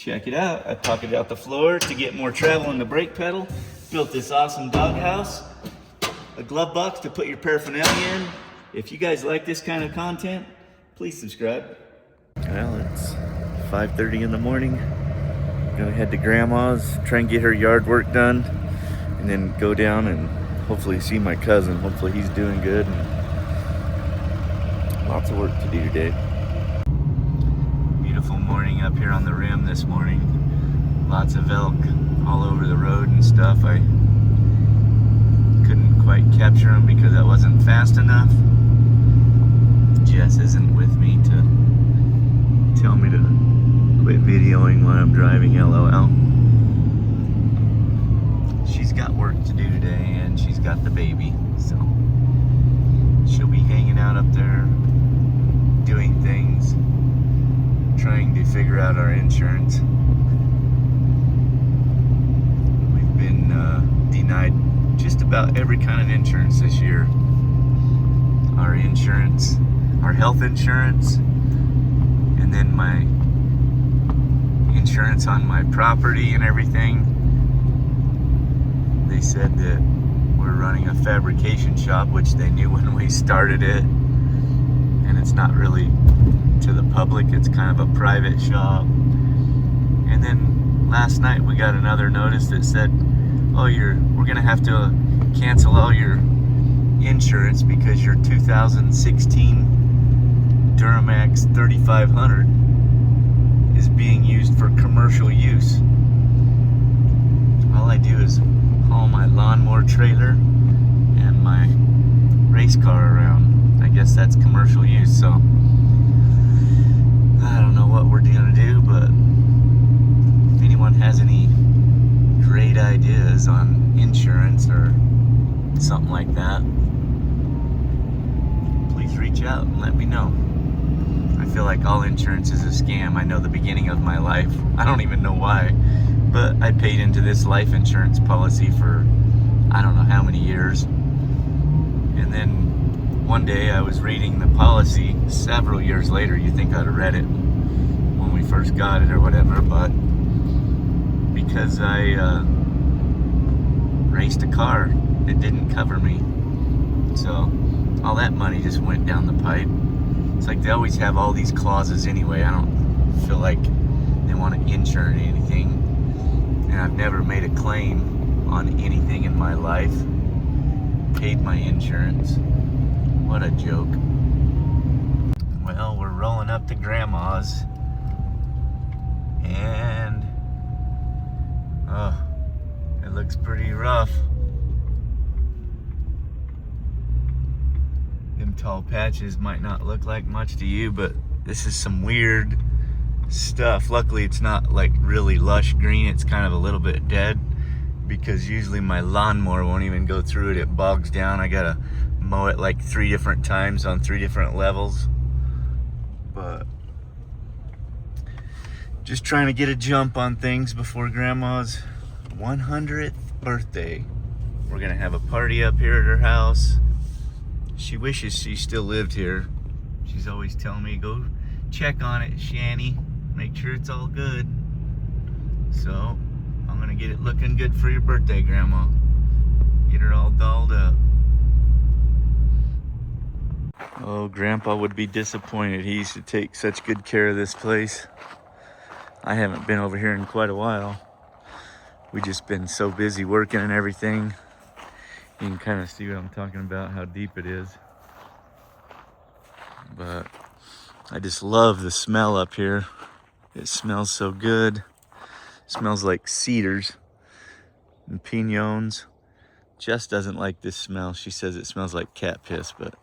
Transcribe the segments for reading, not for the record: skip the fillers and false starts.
Check it out. I pocketed out the floor to get more travel in the brake pedal. Built this awesome doghouse. A glove box to put your paraphernalia in. If you guys like this kind of content, please subscribe. Well, it's 5:30 in the morning. Gonna head to Grandma's, try and get her yard work done, and then go down and hopefully see my cousin. Hopefully he's doing good. And lots of work to do today. Beautiful morning up here on the rim this morning. Lots of elk all over the road and stuff. I couldn't quite capture them because I wasn't fast enough. Jess isn't with me to tell me to quit videoing while I'm driving, LOL. She's got work to do today and she's got the baby, so she'll be hanging out up there doing things, trying to figure out our insurance. We've been denied just about every kind of insurance this year. Our insurance, our health insurance, and then my insurance on my property and everything. They said that we're running a fabrication shop, which they knew when we started it, and it's not really to the public, it's kind of a private shop. And then last night we got another notice that said, oh, we're gonna have to cancel all your insurance because your 2016 Duramax 3500 is being used for commercial use. All I do is haul my lawnmower trailer and my race car around. I guess that's commercial use, so I don't know what we're gonna do, but if anyone has any great ideas on insurance or something like that, please reach out and let me know. I feel like all insurance is a scam. I know the beginning of my life, I don't even know why, but I paid into this life insurance policy for I don't know how many years. And then one day I was reading the policy several years later. You think I'd have read it when we first got it or whatever, but because I raced a car, it didn't cover me. So all that money just went down the pipe. It's like they always have all these clauses anyway. I don't feel like they want to insure anything. And I've never made a claim on anything in my life. Paid my insurance. What a joke. Well, we're rolling up to Grandma's. And it looks pretty rough. Them tall patches might not look like much to you, but this is some weird stuff. Luckily it's not like really lush green, it's kind of a little bit dead, because usually my lawnmower won't even go through it. It bogs down. I gotta mow it like 3 different times on 3 different levels. But just trying to get a jump on things before Grandma's 100th birthday. We're gonna have a party up here at her house. She wishes she still lived here. She's always telling me, go check on it, Shanny. Make sure it's all good. So I'm gonna get it looking good for your birthday, Grandma. Get her all dolled up. Oh, Grandpa would be disappointed. He used to take such good care of this place. I haven't been over here in quite a while. We've just been so busy working and everything. You can kind of see what I'm talking about, how deep it is. But I just love the smell up here. It smells so good. It smells like cedars and piñons. Jess doesn't like this smell. She says it smells like cat piss, but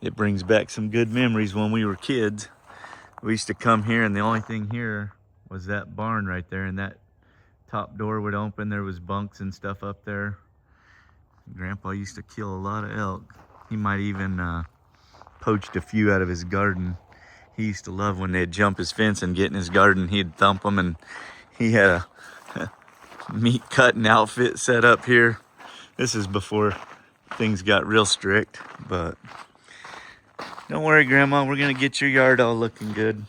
it brings back some good memories when we were kids. We used to come here and the only thing here was that barn right there, and that top door would open. There was bunks and stuff up there. Grandpa used to kill a lot of elk. He might even poached a few out of his garden. He used to love when they'd jump his fence and get in his garden. He'd thump them, and he had a meat cutting outfit set up here. This is before things got real strict, but don't worry, Grandma, we're gonna get your yard all looking good.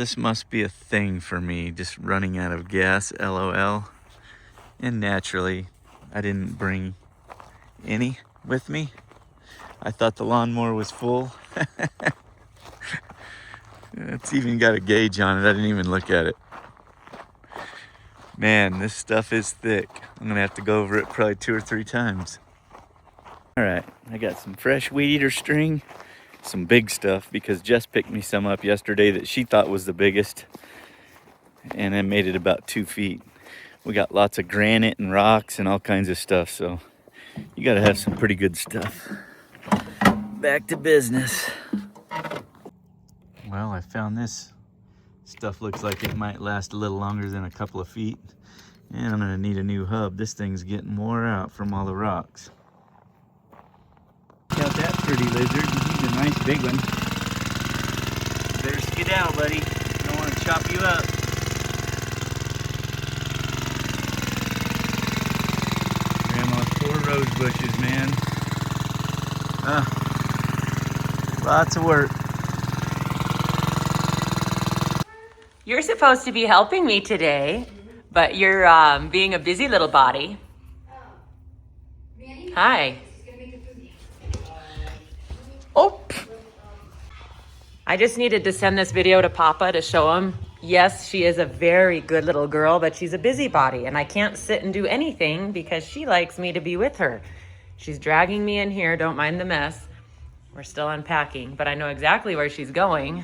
this must be a thing for me, just running out of gas, LOL. And naturally, I didn't bring any with me. I thought the lawnmower was full. It's even got a gauge on it. I didn't even look at it. Man, this stuff is thick. I'm gonna have to go over it probably 2 or 3 times. All right, I got some fresh weed eater string, some big stuff, because Jess picked me some up yesterday that she thought was the biggest, and I made it about 2 feet. We got lots of granite and rocks and all kinds of stuff, so you gotta have some pretty good stuff. Back to business. Well, I found this. Stuff looks like it might last a little longer than a couple of feet. And I'm gonna need a new hub. This thing's getting wore out from all the rocks. Check out that pretty lizard. He's a nice big one. Better skedaddle, buddy. Don't want to chop you up. Grandma's 4 rose bushes, man. Lots of work. You're supposed to be helping me today, but you're being a busy little body. Hi. Oh. I just needed to send this video to Papa to show him, yes, she is a very good little girl, but she's a busybody, and I can't sit and do anything because she likes me to be with her. She's dragging me in here. Don't mind the mess. We're still unpacking, but I know exactly where she's going.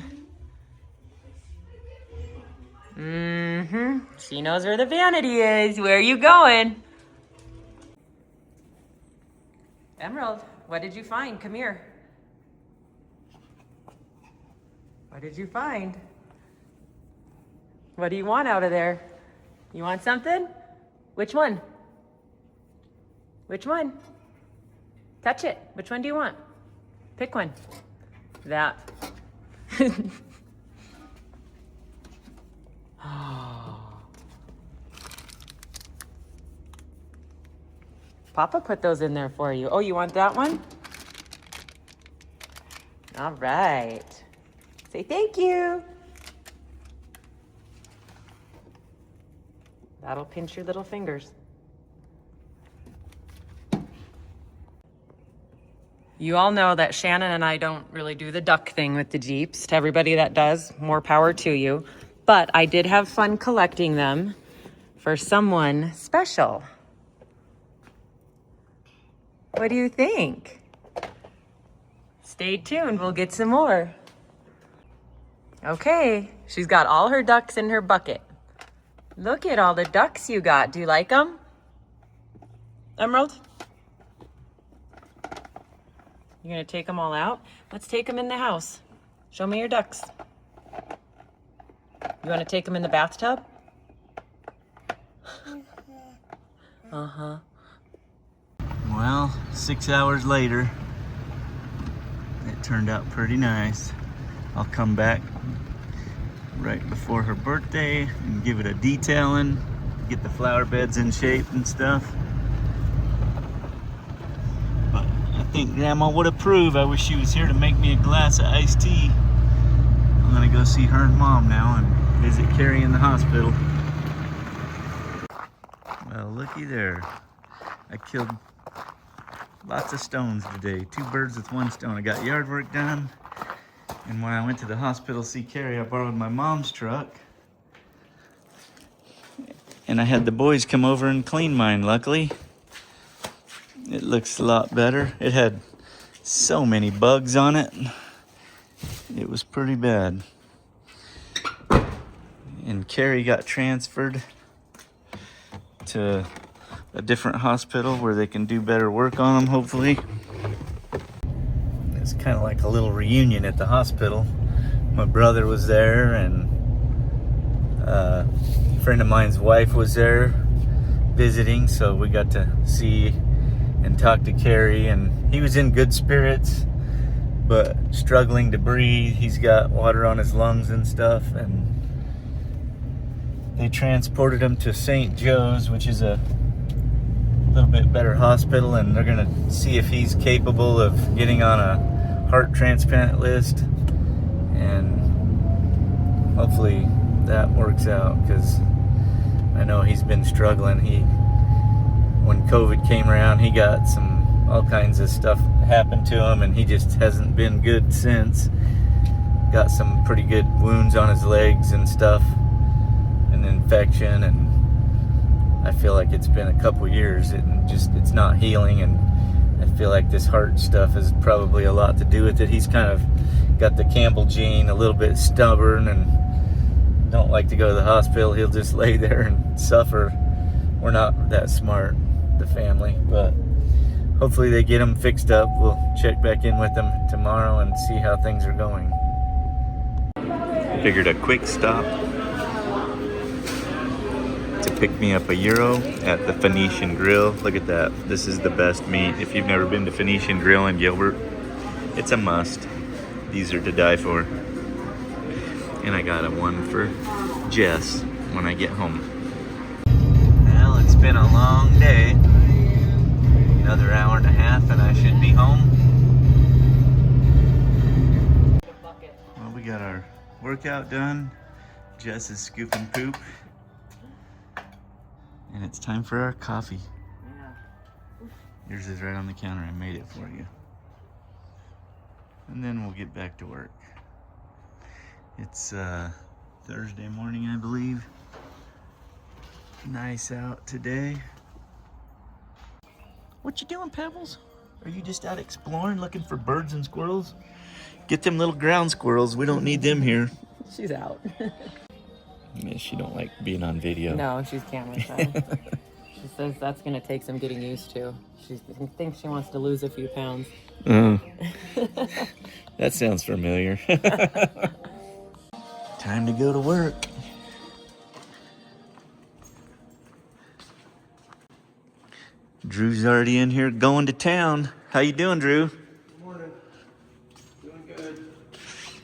She knows where the vanity is. Where are you going? Emerald, what did you find? Come here. What did you find? What do you want out of there? You want something? Which one? Which one? Touch it. Which one do you want? Pick one. That. Papa put those in there for you. Oh, you want that one? All right. Say thank you. That'll pinch your little fingers. You all know that Shannon and I don't really do the duck thing with the Jeeps. To everybody that does, more power to you. But I did have fun collecting them for someone special. What do you think? Stay tuned, we'll get some more. Okay, she's got all her ducks in her bucket. Look at all the ducks you got. Do you like them? Emerald? You're gonna take them all out? Let's take them in the house. Show me your ducks. You wanna take them in the bathtub? Uh-huh. Well, 6 hours later, it turned out pretty nice. I'll come back right before her birthday and give it a detailing, get the flower beds in shape and stuff. But I think Grandma would approve. I wish she was here to make me a glass of iced tea. I'm gonna go see her and Mom now and visit Carrie in the hospital. Well, looky there. I killed lots of stones today. 2 birds with 1 stone. I got yard work done. And when I went to the hospital to see Carrie, I borrowed my mom's truck. And I had the boys come over and clean mine, luckily. It looks a lot better. It had so many bugs on it. It was pretty bad. And Carrie got transferred to a different hospital where they can do better work on them, hopefully. It's kind of like a little reunion at the hospital. My brother was there, and a friend of mine's wife was there visiting, so we got to see and talk to Carrie, and he was in good spirits, but struggling to breathe. He's got water on his lungs and stuff, and they transported him to St. Joe's, which is a little bit better hospital, and they're gonna see if he's capable of getting on a heart transplant list. And hopefully that works out, because I know he's been struggling. When COVID came around, he got all kinds of stuff happened to him, and he just hasn't been good since. Got some pretty good wounds on his legs and stuff, an infection, and I feel like it's been a couple years. It's not healing, and I feel like this heart stuff has probably a lot to do with it. He's kind of got the Campbell gene, a little bit stubborn, and don't like to go to the hospital. He'll just lay there and suffer. We're not that smart, the family, but hopefully they get him fixed up. We'll check back in with them tomorrow and see how things are going. Figured a quick stop to pick me up a gyro at the Phoenician Grill. Look at that. This is the best meat. If you've never been to Phoenician Grill in Gilbert, it's a must. These are to die for. And I got one for Jess when I get home. Well, it's been a long day. Another hour and a half and I should be home. Well, we got our workout done. Jess is scooping poop. And it's time for our coffee. Yeah. Yours is right on the counter. I made it for you. And then we'll get back to work. It's Thursday morning, I believe. Nice out today. What you doing, Pebbles? Are you just out exploring, looking for birds and squirrels? Get them little ground squirrels. We don't need them here. She's out. Yeah, she don't like being on video. No, she's camera shy. She says that's going to take some getting used to. She thinks she wants to lose a few pounds. That sounds familiar. Time to go to work. Drew's already in here going to town. How you doing, Drew? Good morning. Doing good.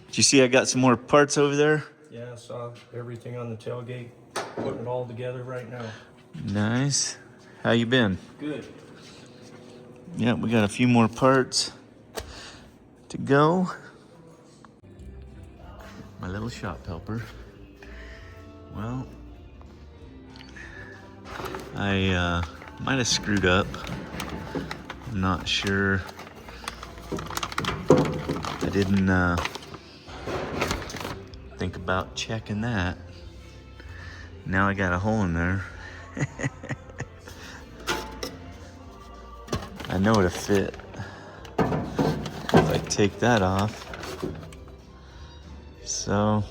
Did you see I got some more parts over there? Yeah, I saw everything on the tailgate. Putting it all together right now. Nice. How you been? Good. Yeah, we got a few more parts to go. My little shop helper. Well, I might have screwed up. I'm not sure. I didn't think about checking that. Now I got a hole in there. I know it'll fit if I take that off. So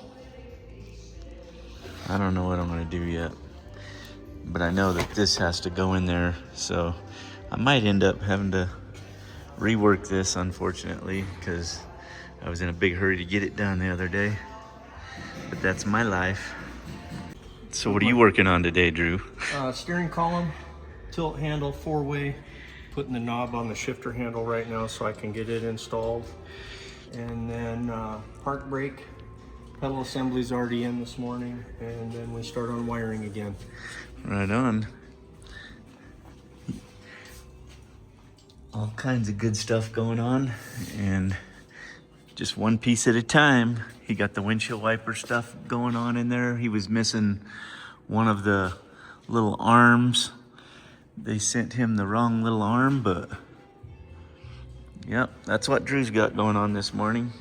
I don't know what I'm gonna do yet, but I know that this has to go in there, so I might end up having to rework this, unfortunately, because I was in a big hurry to get it done the other day. But that's my life. So what are you working on today, Drew? Steering column, tilt handle, 4-way. Putting the knob on the shifter handle right now so I can get it installed. And then park brake, pedal assembly's already in this morning, and then we start on wiring again. Right on. All kinds of good stuff going on, and just one piece at a time. He got the windshield wiper stuff going on in there. He was missing one of the little arms. They sent him the wrong little arm, but yep, that's what Drew's got going on this morning.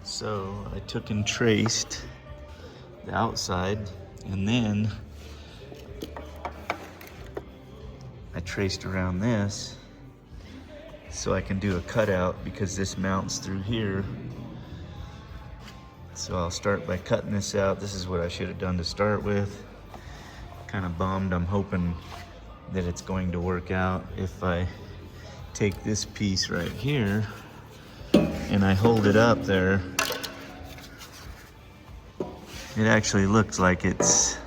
So I took and traced the outside, and then I traced around this so I can do a cutout, because this mounts through here. So I'll start by cutting this out. This is what I should have done to start with. Kind of bummed. I'm hoping that it's going to work out if I take this piece right here and I hold it up there, it actually looks like it's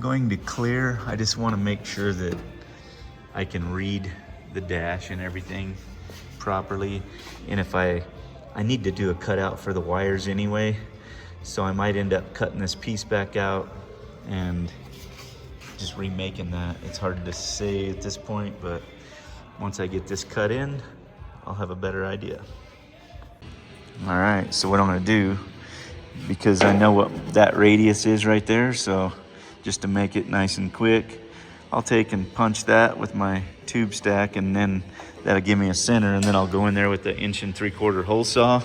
going to clear. I just want to make sure that I can read the dash and everything properly. And if I need to do a cutout for the wires anyway, so I might end up cutting this piece back out and just remaking that. It's hard to say at this point, but once I get this cut in, I'll have a better idea. All right, so what I'm gonna do, because I know what that radius is right there, so just to make it nice and quick, I'll take and punch that with my tube stack, and then that'll give me a center, and then I'll go in there with the 1 3/4 hole saw,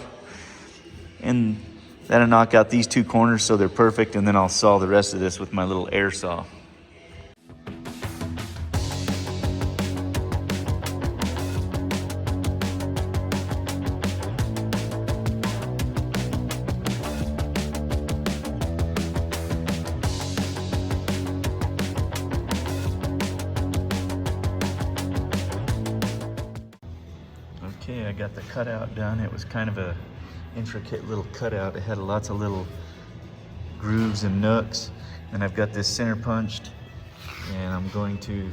and that'll knock out these 2 corners so they're perfect, and then I'll saw the rest of this with my little air saw. Okay, I got the cutout done. It was kind of a intricate little cutout. It had lots of little grooves and nooks, and I've got this center punched, and I'm going to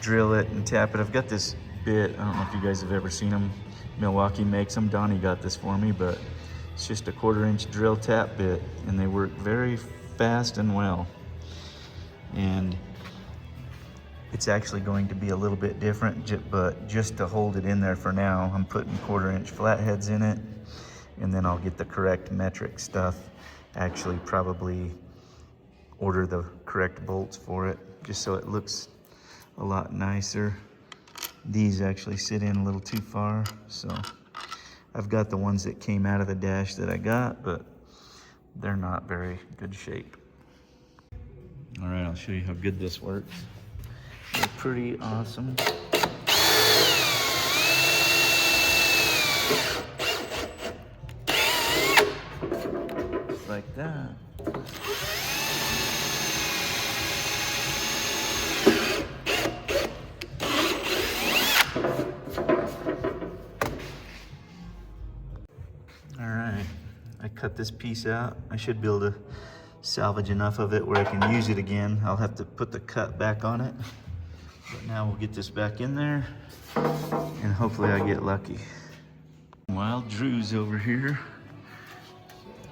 drill it and tap it. I've got this bit, I don't know if you guys have ever seen them. Milwaukee makes them. Donnie got this for me, but it's just a 1/4 inch drill tap bit, and they work very fast and well. And it's actually going to be a little bit different, but just to hold it in there for now, I'm putting 1/4 inch flatheads in it, and then I'll get the correct metric stuff. Actually, probably order the correct bolts for it, just so it looks a lot nicer. These actually sit in a little too far, so I've got the ones that came out of the dash that I got, but they're not very good shape. All right, I'll show you how good this works. They're pretty awesome. Just like that. All right, I cut this piece out. I should be able to salvage enough of it where I can use it again. I'll have to put the cut back on it. But now we'll get this back in there, and hopefully I get lucky. While Drew's over here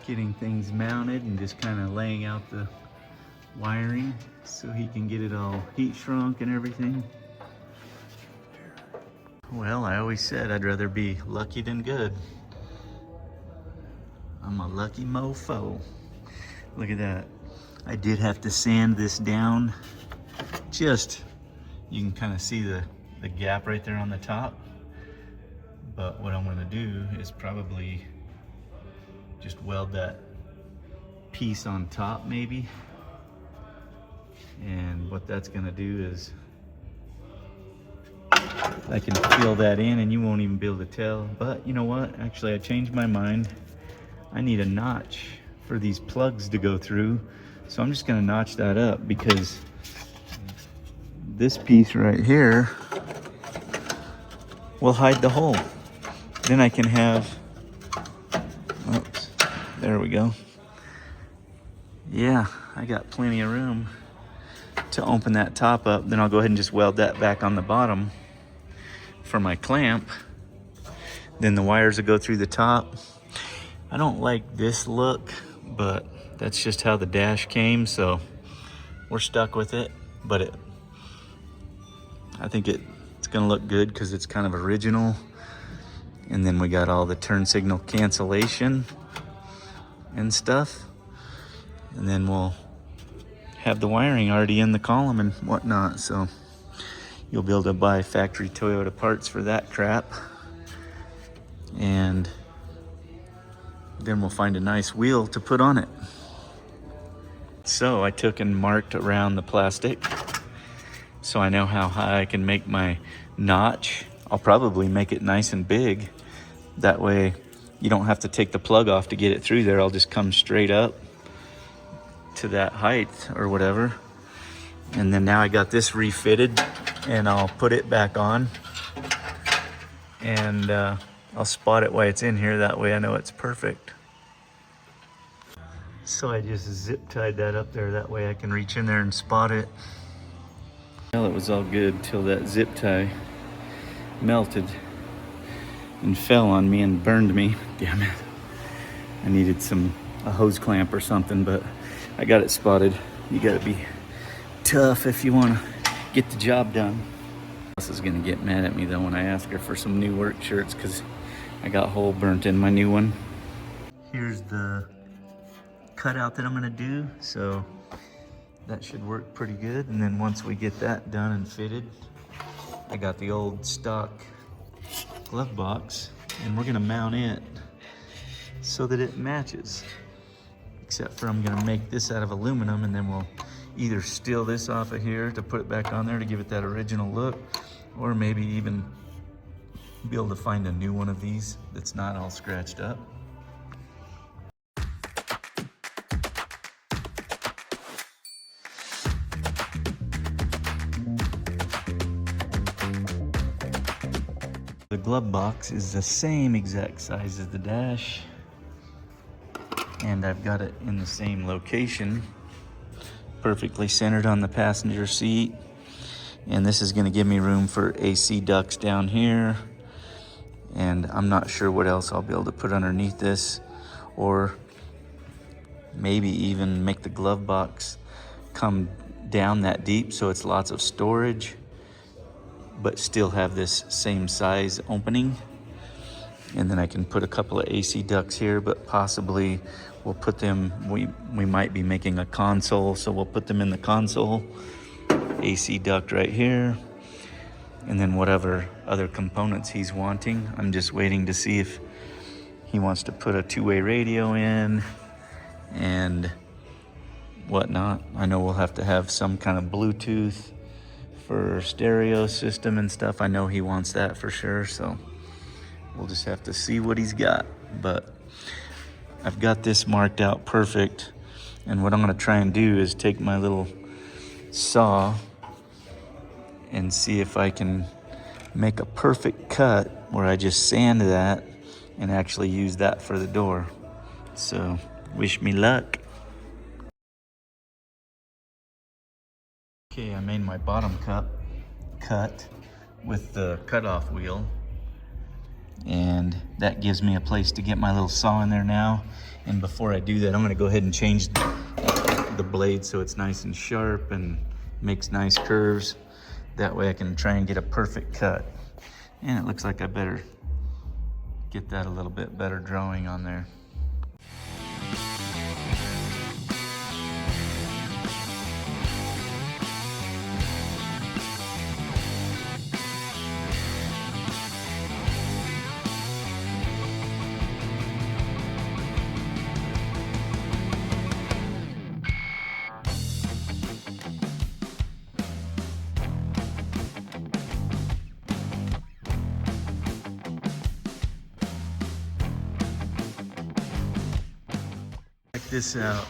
getting things mounted and just kind of laying out the wiring so he can get it all heat shrunk and everything. Well, I always said I'd rather be lucky than good. I'm a lucky mofo. Look at that. I did have to sand this down. Just, you can kind of see the gap right there on the top. But what I'm gonna do is probably just weld that piece on top maybe. And what that's gonna do is I can fill that in and you won't even be able to tell. But you know what? Actually, I changed my mind. I need a notch for these plugs to go through. So I'm just gonna notch that up, because this piece right here will hide the hole. Then I can have, oops, there we go. Yeah, I got plenty of room to open that top up. Then I'll go ahead and just weld that back on the bottom for my clamp. Then the wires will go through the top. I don't like this look, but that's just how the dash came, so we're stuck with it. But I think it's gonna look good because it's kind of original. And then we got all the turn signal cancellation and stuff. And then we'll have the wiring already in the column and whatnot, so you'll be able to buy factory Toyota parts for that crap. And then we'll find a nice wheel to put on it. So I took and marked around the plastic, so I know how high I can make my notch. I'll probably make it nice and big. That way you don't have to take the plug off to get it through there. I'll just come straight up to that height or whatever. And then now I got this refitted, and I'll put it back on. And I'll spot it while it's in here, that way I know it's perfect. So I just zip tied that up there, that way I can reach in there and spot it. Well, it was all good till that zip tie melted and fell on me and burned me. Damn it. I needed a hose clamp or something, but I got it spotted. You gotta be tough if you wanna get the job done. This is gonna get mad at me though when I ask her for some new work shirts, because I got hole burnt in my new one. Here's the cutout that I'm gonna do, so that should work pretty good. And then once we get that done and fitted, I got the old stock glove box, and we're gonna mount it so that it matches. Except for I'm gonna make this out of aluminum, and then we'll either steal this off of here to put it back on there to give it that original look, or maybe even be able to find a new one of these that's not all scratched up. The glove box is the same exact size as the dash, and I've got it in the same location, perfectly centered on the passenger seat. And this is going to give me room for AC ducts down here, and I'm not sure what else I'll be able to put underneath this, or maybe even make the glove box come down that deep so it's lots of storage, but still have this same size opening. And then I can put a couple of AC ducts here, but possibly we'll put them, we might be making a console, so we'll put them in the console. AC duct right here, and then whatever other components he's wanting. I'm just waiting to see if he wants to put a two-way radio in and whatnot. I know we'll have to have some kind of Bluetooth for stereo system and stuff. I know he wants that for sure, so we'll just have to see what he's got. But I've got this marked out perfect, and what I'm going to try and do is take my little saw and see if I can make a perfect cut where I just sand that and actually use that for the door. So wish me luck. Okay, I made my bottom cut with the cutoff wheel, and that gives me a place to get my little saw in there now. And before I do that, I'm gonna go ahead and change the blade so it's nice and sharp and makes nice curves. That way I can try and get a perfect cut. And it looks like I better get that a little bit better drawing on there. Check this out.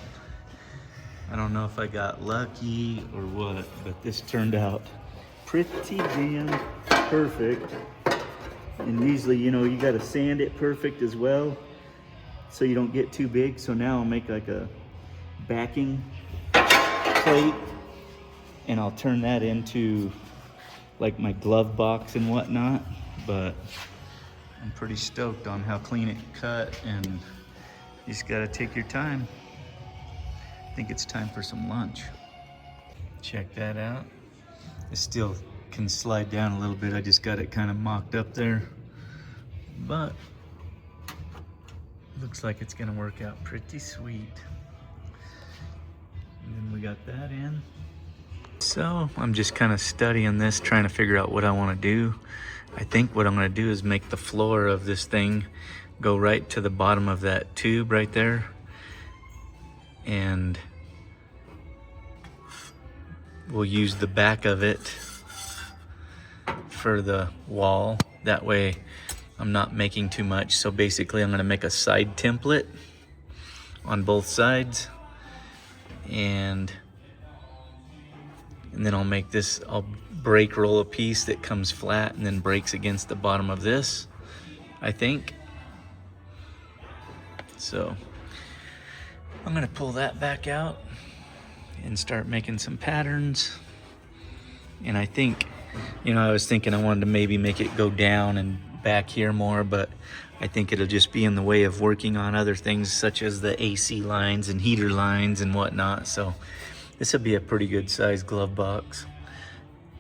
I don't know if I got lucky or what, but this turned out pretty damn perfect. And usually, you know, you gotta sand it perfect as well so you don't get too big. So now I'll make like a backing plate, and I'll turn that into like my glove box and whatnot. But I'm pretty stoked on how clean it cut, and you just gotta take your time. I think it's time for some lunch. Check that out. It still can slide down a little bit. I just got it kind of mocked up there, but looks like it's gonna work out pretty sweet. And then we got that in. So I'm just kind of studying this, trying to figure out what I want to do. I think what I'm going to do is make the floor of this thing go right to the bottom of that tube right there, and we'll use the back of it for the wall. That way I'm not making too much. So basically I'm going to make a side template on both sides, and then I'll make this, I'll break roll a piece that comes flat and then breaks against the bottom of this, I think. So I'm gonna pull that back out and start making some patterns. And I think, you know, I was thinking I wanted to maybe make it go down and back here more, but I think it'll just be in the way of working on other things such as the AC lines and heater lines and whatnot. So this will be a pretty good sized glove box,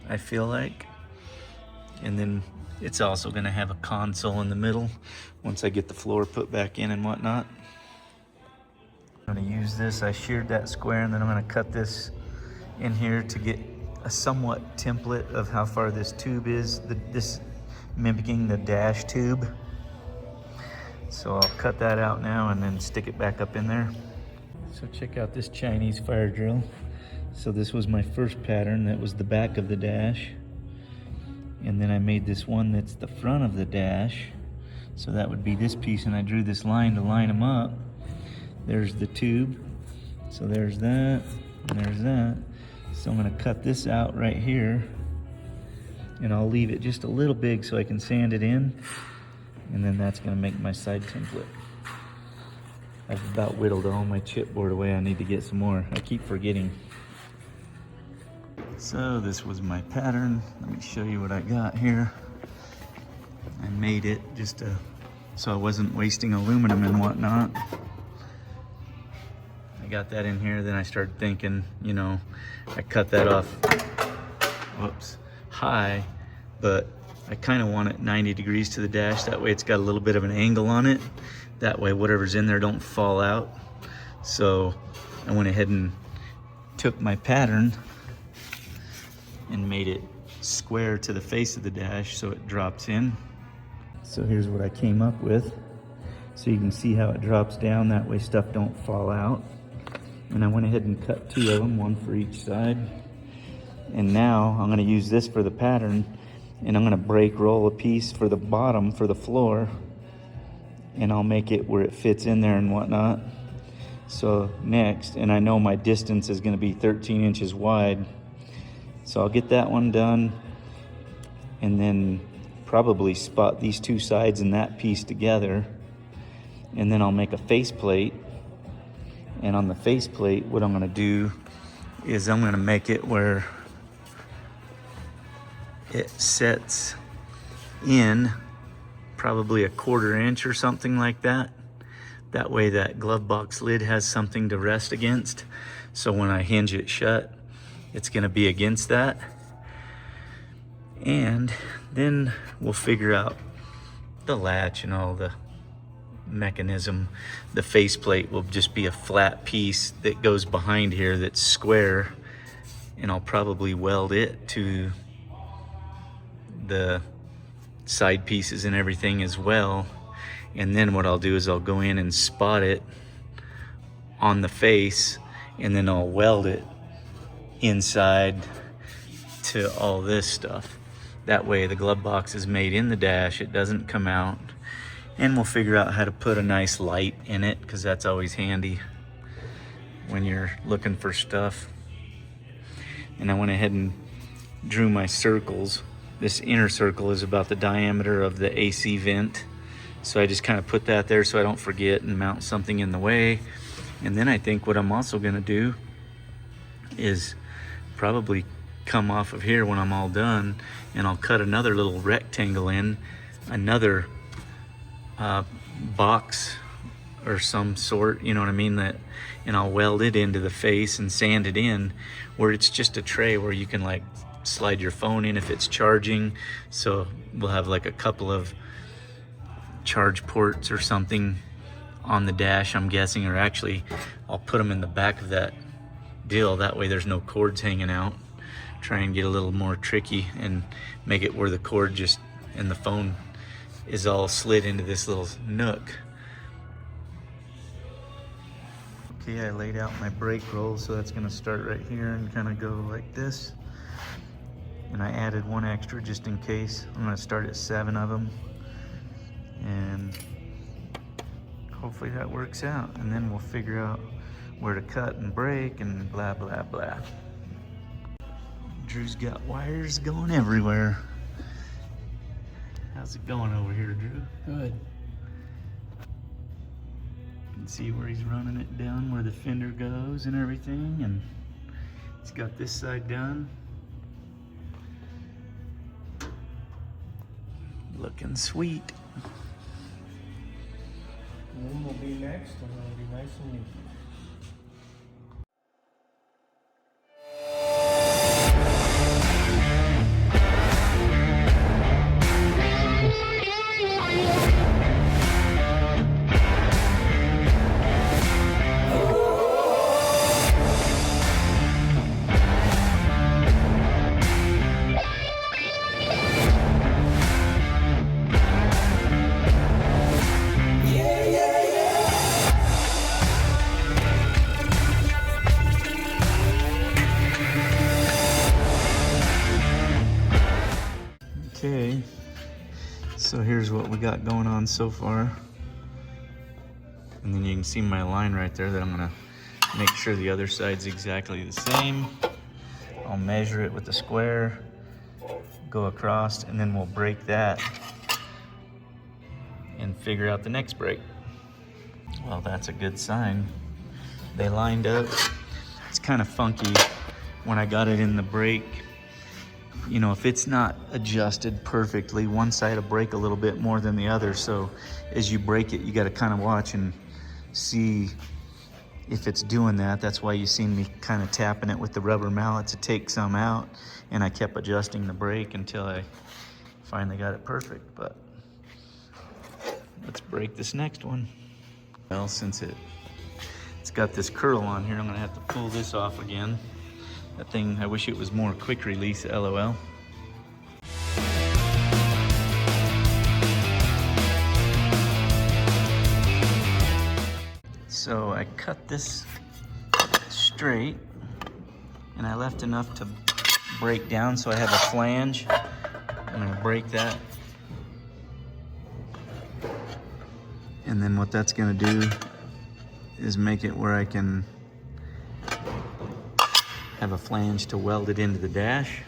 I feel like. And then it's also gonna have a console in the middle once I get the floor put back in and whatnot. I'm gonna use this, I sheared that square, and then I'm gonna cut this in here to get a somewhat template of how far this tube is, this mimicking the dash tube. So I'll cut that out now and then stick it back up in there. So check out this Chinese fire drill. So this was my first pattern, that was the back of the dash. And then I made this one that's the front of the dash. So that would be this piece, and I drew this line to line them up. There's the tube. So there's that, and there's that. So I'm gonna cut this out right here, and I'll leave it just a little big so I can sand it in, and then that's gonna make my side template. I've about whittled all my chipboard away. I need to get some more. I keep forgetting. So this was my pattern. Let me show you what I got here. I made it just so I wasn't wasting aluminum and whatnot. Got that in here, then I started thinking, you know, I cut that off, whoops, high, but I kind of want it 90 degrees to the dash. That way it's got a little bit of an angle on it. That way whatever's in there don't fall out. So I went ahead and took my pattern and made it square to the face of the dash so it drops in. So here's what I came up with. So you can see how it drops down, that way stuff don't fall out. And I went ahead and cut 2 of them, 1 for each side. And now I'm gonna use this for the pattern, and I'm gonna break roll a piece for the bottom, for the floor, and I'll make it where it fits in there and whatnot. So next, and I know my distance is gonna be 13 inches wide, so I'll get that one done, and then probably spot these 2 sides and that piece together, and then I'll make a faceplate. And on the faceplate, what I'm gonna do is I'm gonna make it where it sets in probably a 1/4 inch or something like that. That way that glove box lid has something to rest against. So when I hinge it shut, it's gonna be against that. And then we'll figure out the latch and all the mechanism. The faceplate will just be a flat piece that goes behind here that's square, and I'll probably weld it to the side pieces and everything as well. And then what I'll do is I'll go in and spot it on the face, and then I'll weld it inside to all this stuff. That way the glove box is made in the dash, it doesn't come out. And we'll figure out how to put a nice light in it, because that's always handy when you're looking for stuff. And I went ahead and drew my circles. This inner circle is about the diameter of the AC vent. So I just kind of put that there so I don't forget and mount something in the way. And then I think what I'm also gonna do is probably come off of here when I'm all done, and I'll cut another little rectangle in, another box or some sort, you know what I mean, that, and I'll weld it into the face and sand it in where it's just a tray where you can like slide your phone in if it's charging. So we'll have like a couple of charge ports or something on the dash, I'm guessing, or actually I'll put them in the back of that deal, that way there's no cords hanging out. Try and get a little more tricky and make it where the cord just and the phone is all slid into this little nook. Okay, I laid out my brake roll, so that's gonna start right here and kind of go like this. And I added 1 extra just in case. I'm gonna start at 7 of them, and hopefully that works out. And then we'll figure out where to cut and break and blah, blah, blah. Drew's got wires going everywhere. How's it going over here, Drew? Good. You can see where he's running it down, where the fender goes and everything, and he's got this side done. Looking sweet. One will be next, and it'll be nice and neat. Okay, so here's what we got going on so far. And then you can see my line right there that I'm gonna make sure the other side's exactly the same. I'll measure it with the square, go across, and then we'll break that and figure out the next break. Well, that's a good sign. They lined up. It's kind of funky when I got it in the break. You know, if it's not adjusted perfectly, one side will break a little bit more than the other. So as you break it, you got to kind of watch and see if it's doing that. That's why you seen me kind of tapping it with the rubber mallet to take some out. And I kept adjusting the brake until I finally got it perfect. But let's break this next one. Well, since it's got this curl on here, I'm gonna have to pull this off again. That thing, I wish it was more quick release, LOL. So I cut this straight and I left enough to break down so I have a flange. I'm gonna break that. And then what that's gonna do is make it where I can have a flange to weld it into the dash.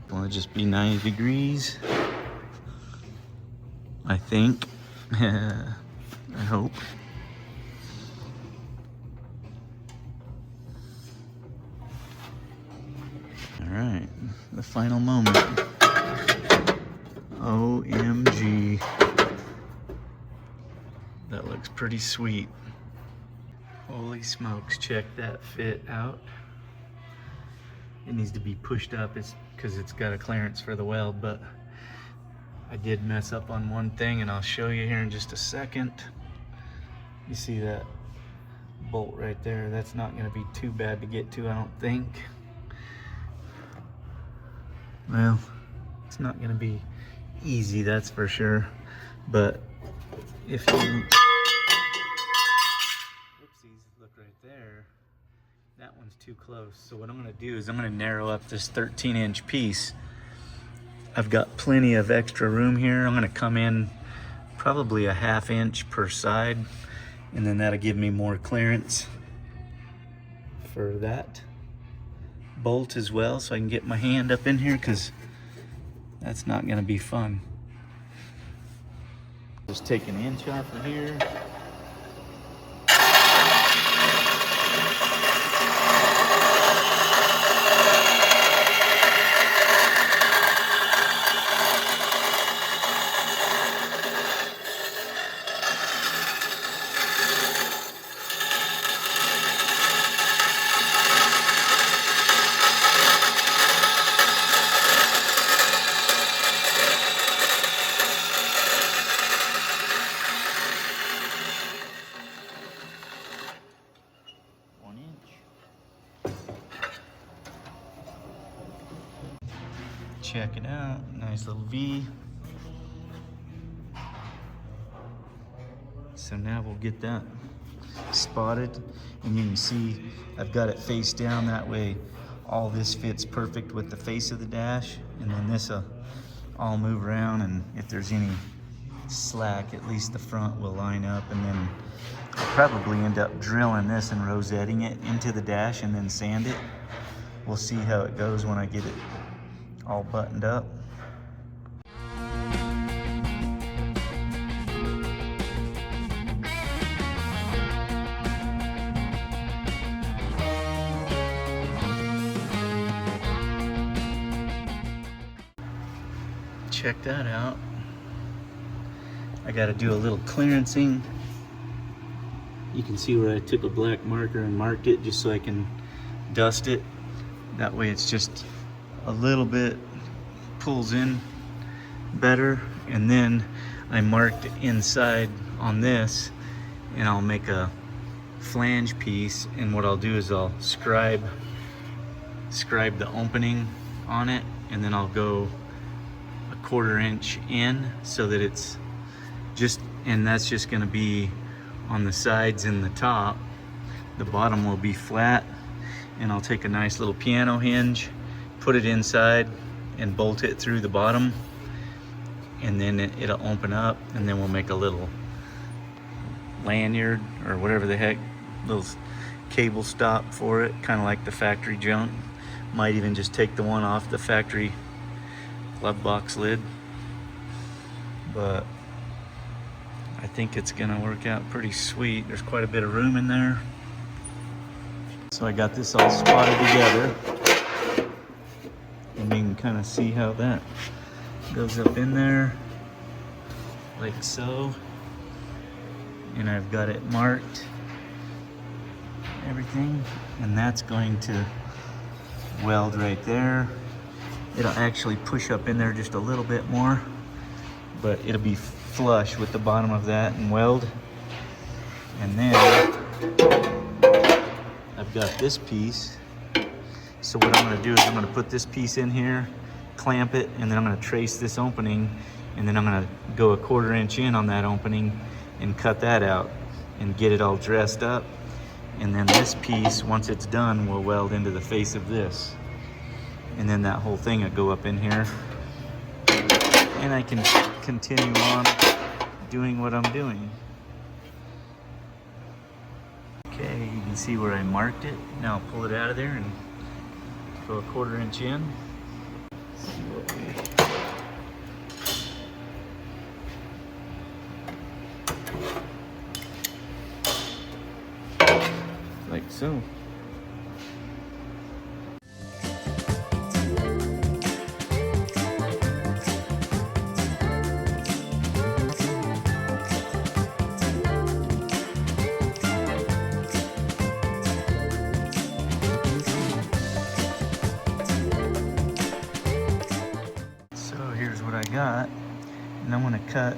I want to just be 90 degrees, I think. I hope. All right, the final moment. OMG. That looks pretty sweet. Holy smokes, check that fit out. It needs to be pushed up, it's because it's got a clearance for the weld, but I did mess up on one thing and I'll show you here in just a second. You see that bolt right there? That's not gonna be too bad to get to, I don't think. Well, it's not gonna be easy, that's for sure. But if you, whoopsies, look right there. That one's too close. So what I'm gonna do is I'm gonna narrow up this 13-inch piece. I've got plenty of extra room here. I'm gonna come in probably a 1/2 inch per side, and then that'll give me more clearance for that bolt as well, so I can get my hand up in here, because that's not gonna be fun. Just take 1 inch off of here. Check it out, nice little V. So now we'll get that spotted, and you can see I've got it face down, that way all this fits perfect with the face of the dash, and then this will all move around, and if there's any slack, at least the front will line up, and then I'll probably end up drilling this and rosetting it into the dash and then sand it. We'll see how it goes when I get it all buttoned up. check that out. I got to do a little clearancing. You can see where I took a black marker and marked it just so I can dust it. That way it's just a little bit pulls in better. And then I marked inside on this, and I'll make a flange piece, and what I'll do is I'll scribe the opening on it, and then I'll go a 1/4 inch in so that it's just, and that's just going to be on the sides and the top. The bottom will be flat, and I'll take a nice little piano hinge, put it inside and bolt it through the bottom, and then it'll open up, and then we'll make a little lanyard or whatever the heck, little cable stop for it, kind of like the factory junk. Might even just take the one off the factory glove box lid, but I think it's gonna work out pretty sweet. There's quite a bit of room in there. So I got this all spotted together, and you can kind of see how that goes up in there, like so. And I've got it marked, everything, and that's going to weld right there. It'll actually push up in there just a little bit more, but it'll be flush with the bottom of that and weld. And then I've got this piece. So what I'm gonna do is I'm gonna put this piece in here, clamp it, and then I'm gonna trace this opening, and then I'm gonna go a 1/4 inch in on that opening and cut that out and get it all dressed up. And then this piece, once it's done, will weld into the face of this. And then that whole thing will go up in here. And I can continue on doing what I'm doing. Okay, you can see where I marked it. Now I'll pull it out of there and go a 1/4 inch in. See what we... like so. I got, and I'm going to cut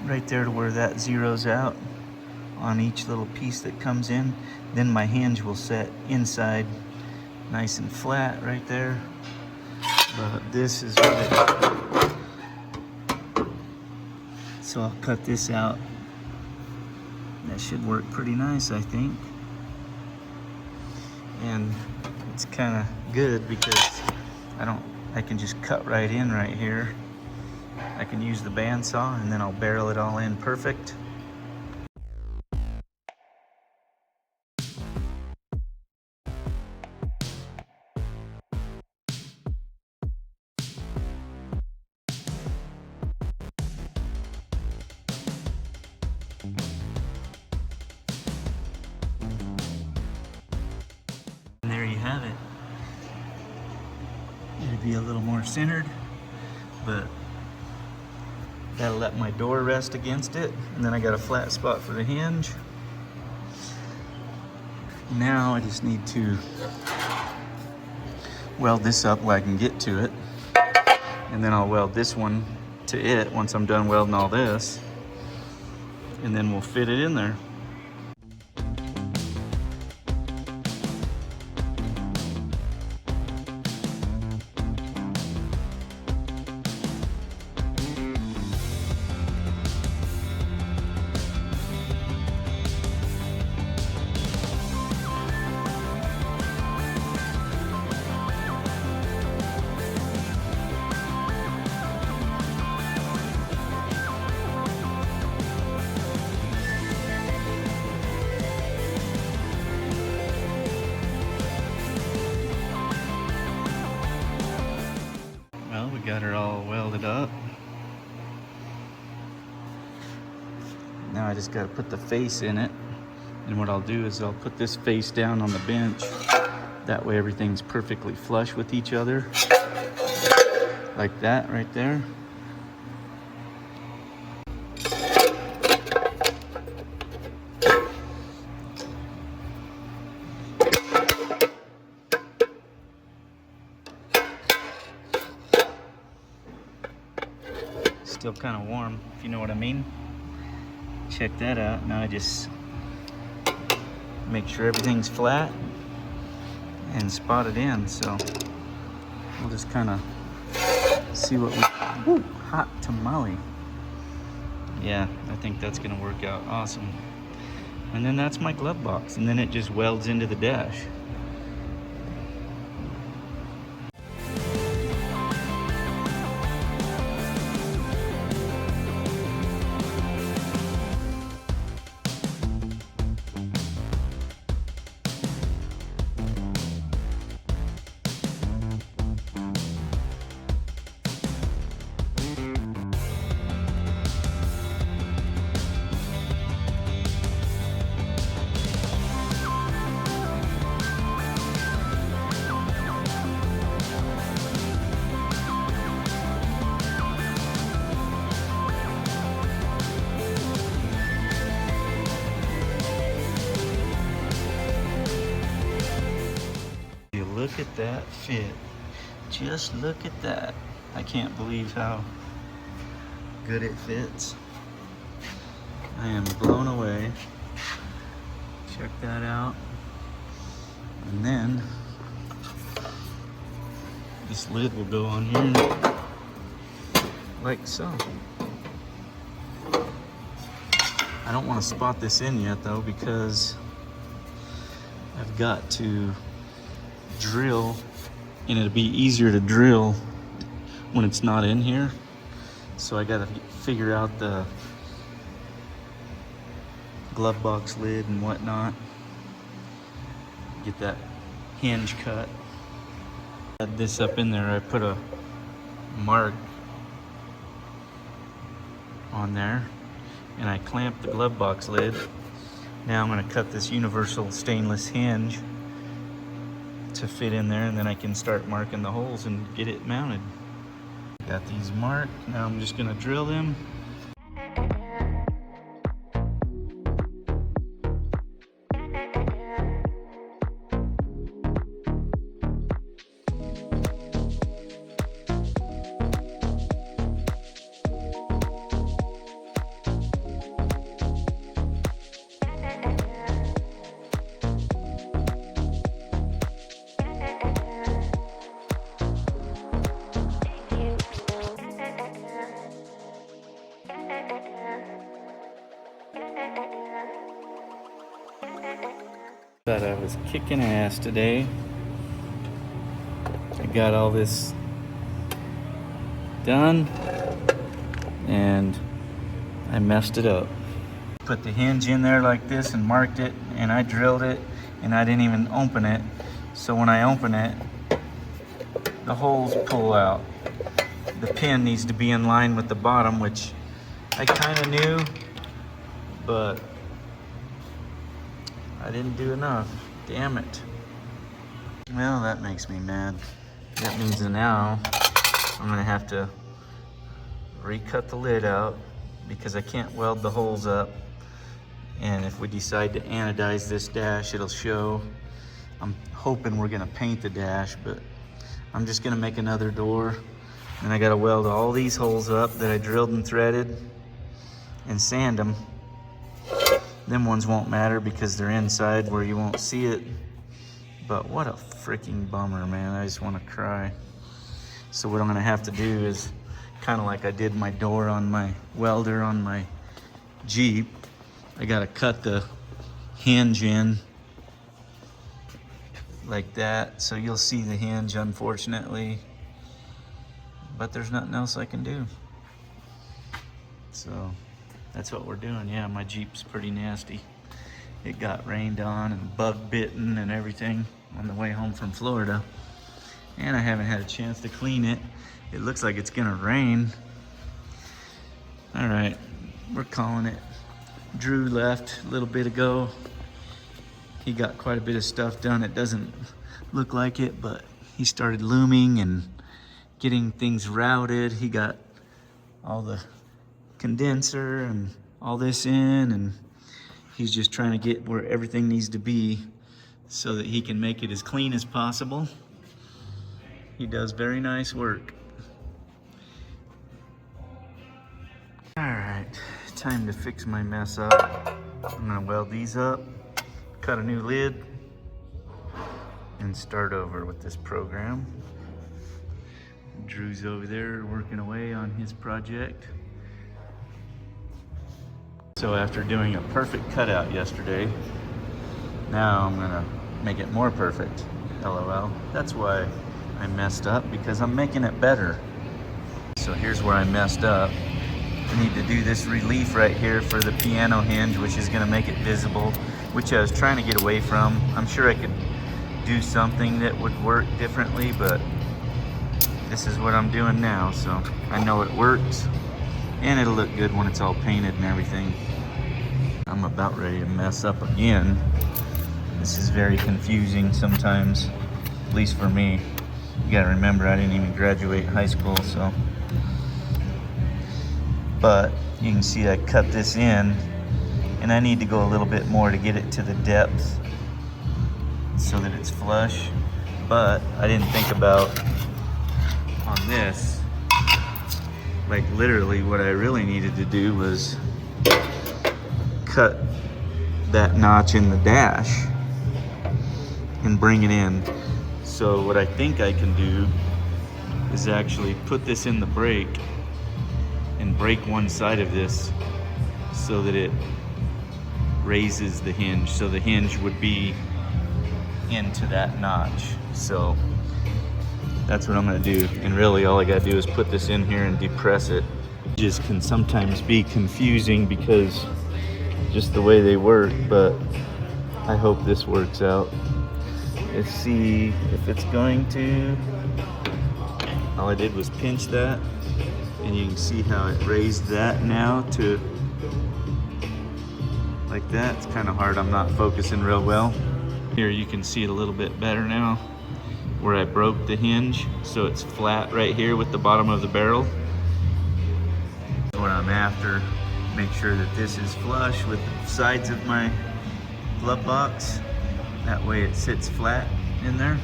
right there to where that zeroes out on each little piece that comes in. Then my hinge will set inside nice and flat right there. But this is what it, so I'll cut this out. That should work pretty nice, I think. And it's kind of good because I can just cut right in right here. I can use the bandsaw, and then I'll barrel it all in perfect. And there you have it. It'd be a little more centered, but that'll let my door rest against it. And then I got a flat spot for the hinge. Now I just need to weld this up where I can get to it. And then I'll weld this one to it once I'm done welding all this. And then we'll fit it in there. Got her all welded up. Now I just got to put the face in it. And what I'll do is I'll put this face down on the bench. That way everything's perfectly flush with each other. Like that right there. Still kind of warm, if you know what I mean. Check that out. Now I just make sure everything's flat and spot it in. So we'll just kind of see what we, woo, hot tamale. Yeah, I think that's gonna work out awesome. And then that's my glove box, and then it just welds into the dash. Look at that fit. Just look at that. I can't believe how good it fits. I am blown away. Check that out. And then this lid will go on here like so. I don't want to spot this in yet though, because I've got to drill, and it'll be easier to drill when it's not in here. So I gotta figure out the glove box lid and whatnot. Get that hinge cut. Add this up in there. I put a mark on there and I clamped the glove box lid. Now I'm gonna cut this universal stainless hinge to fit in there, and then I can start marking the holes and get it mounted. Got these marked. Now I'm just gonna drill them. Thought I was kicking ass today. I got all this done and I messed it up. Put the hinge in there like this and marked it, and I drilled it and I didn't even open it. So when I open it, the holes pull out. The pin needs to be in line with the bottom, which I kind of knew, but I didn't do enough. Damn it. Well, that makes me mad. That means that now I'm gonna have to recut the lid out because I can't weld the holes up. And if we decide to anodize this dash, it'll show. I'm hoping we're gonna paint the dash, but I'm just gonna make another door. And I gotta weld all these holes up that I drilled and threaded and sand them. Them ones won't matter because they're inside where you won't see it. But what a freaking bummer, man. I just want to cry. So what I'm gonna have to do is kind of like I did my door on my welder on my Jeep. I gotta cut the hinge in like that. So you'll see the hinge, unfortunately. But there's nothing else I can do. So that's what we're doing. Yeah, my Jeep's pretty nasty. It got rained on and bug bitten and everything on the way home from Florida. And I haven't had a chance to clean it. It looks like it's gonna rain. All right, we're calling it. Drew left a little bit ago. He got quite a bit of stuff done. It doesn't look like it, but he started looming and getting things routed. He got all the condenser and all this in, and he's just trying to get where everything needs to be so that he can make it as clean as possible. He does very nice work. All right, time to fix my mess up. I'm gonna weld these up, cut a new lid, and start over with this program. Drew's over there working away on his project. So after doing a perfect cutout yesterday, now I'm gonna make it more perfect. LOL. That's why I messed up, because I'm making it better. So here's where I messed up. I need to do this relief right here for the piano hinge, which is gonna make it visible, which I was trying to get away from. I'm sure I could do something that would work differently, but this is what I'm doing now, so I know it works, and it'll look good when it's all painted and everything. I'm about ready to mess up again. This is very confusing sometimes, at least for me. You gotta remember, I didn't even graduate high school, so. But you can see I cut this in, and I need to go a little bit more to get it to the depth so that it's flush. But I didn't think about on this, like literally what I really needed to do was cut that notch in the dash and bring it in. So what I think I can do is actually put this in the brake and break one side of this so that it raises the hinge. So the hinge would be into that notch. So that's what I'm gonna do. And really all I gotta do is put this in here and depress it. Just can sometimes be confusing because just the way they work, but I hope this works out. Let's see if it's going to. All I did was pinch that, and you can see how it raised that now to like that. It's kind of hard, I'm not focusing real well. Here you can see it a little bit better now, where I broke the hinge, so it's flat right here with the bottom of the barrel. That's what I'm after. Make sure that this is flush with the sides of my glove box. That way it sits flat in there.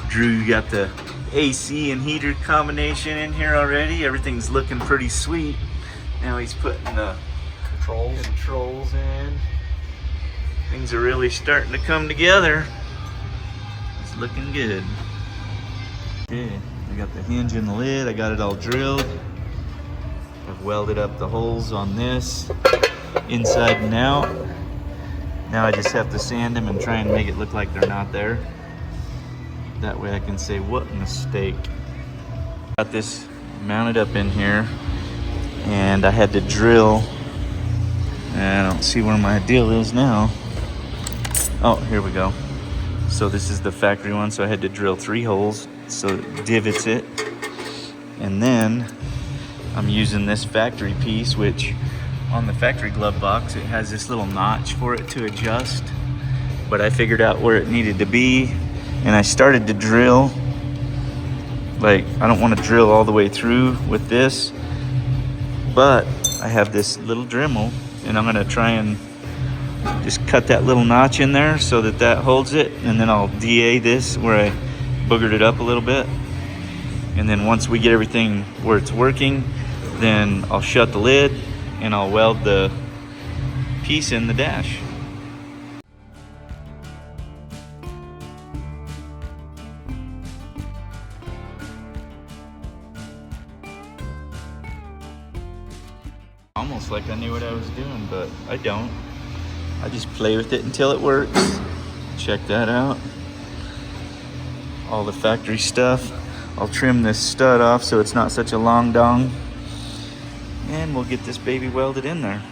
Drew got the AC and heater combination in here already. Everything's looking pretty sweet. Now he's putting the controls in. Things are really starting to come together. It's looking good. Okay, I got the hinge and the lid. I got it all drilled. I've welded up the holes on this, inside and out. Now I just have to sand them and try and make it look like they're not there. That way I can say, what a mistake. Got this mounted up in here, and I had to drill. And I don't see where my deal is now. Oh, here we go. So this is the factory one, so I had to drill 3 holes so it divots it. And then I'm using this factory piece, which on the factory glove box, it has this little notch for it to adjust. But I figured out where it needed to be, and I started to drill. Like, I don't want to drill all the way through with this, but I have this little Dremel, and I'm gonna try and just cut that little notch in there so that that holds it, and then I'll DA this where I boogered it up a little bit. And then once we get everything where it's working, then I'll shut the lid and I'll weld the piece in the dash. Almost like I knew what I was doing, but I don't. I just play with it until it works. Check that out. All the factory stuff. I'll trim this stud off so it's not such a long dong. And we'll get this baby welded in there.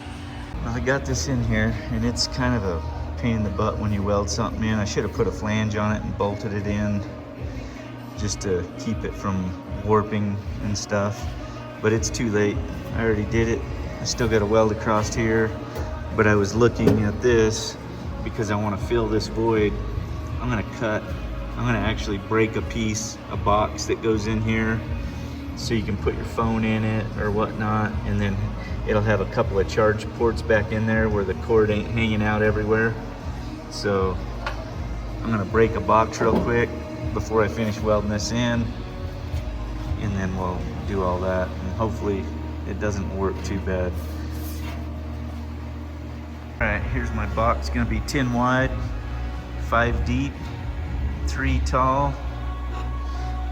Well, I got this in here, and it's kind of a pain in the butt when you weld something in. I should have put a flange on it and bolted it in just to keep it from warping and stuff. But it's too late. I already did it. I still got to weld across here. But I was looking at this because I want to fill this void. I'm going to cut I'm gonna actually break a box that goes in here so you can put your phone in it or whatnot, and then it'll have a couple of charge ports back in there where the cord ain't hanging out everywhere. So I'm gonna break a box real quick before I finish welding this in, and then we'll do all that, and hopefully it doesn't work too bad. All right, here's my box. Gonna be 10 wide, 5 deep, 3 tall,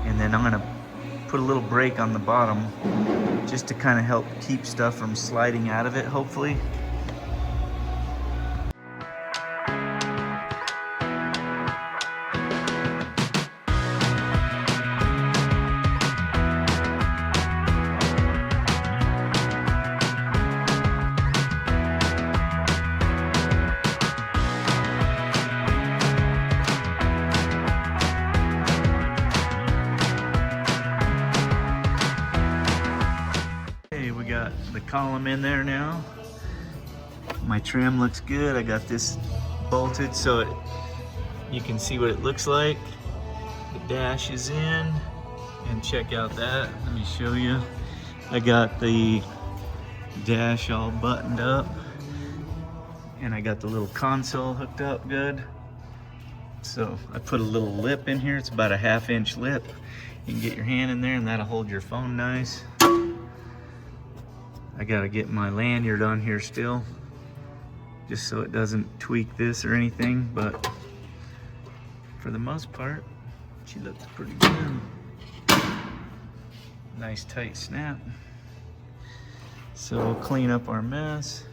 and then I'm gonna put a little break on the bottom just to kind of help keep stuff from sliding out of it, hopefully. The column in there now. My trim looks good. I got this bolted so you can see what it looks like. The dash is in, and check out that. Let me show you. I got the dash all buttoned up, and I got the little console hooked up good. So I put a little lip in here. It's about a 1/2 inch lip. You can get your hand in there and that'll hold your phone nice. I gotta get my lanyard on here still, just so it doesn't tweak this or anything, but for the most part, she looks pretty good. Nice tight snap. So clean up our mess.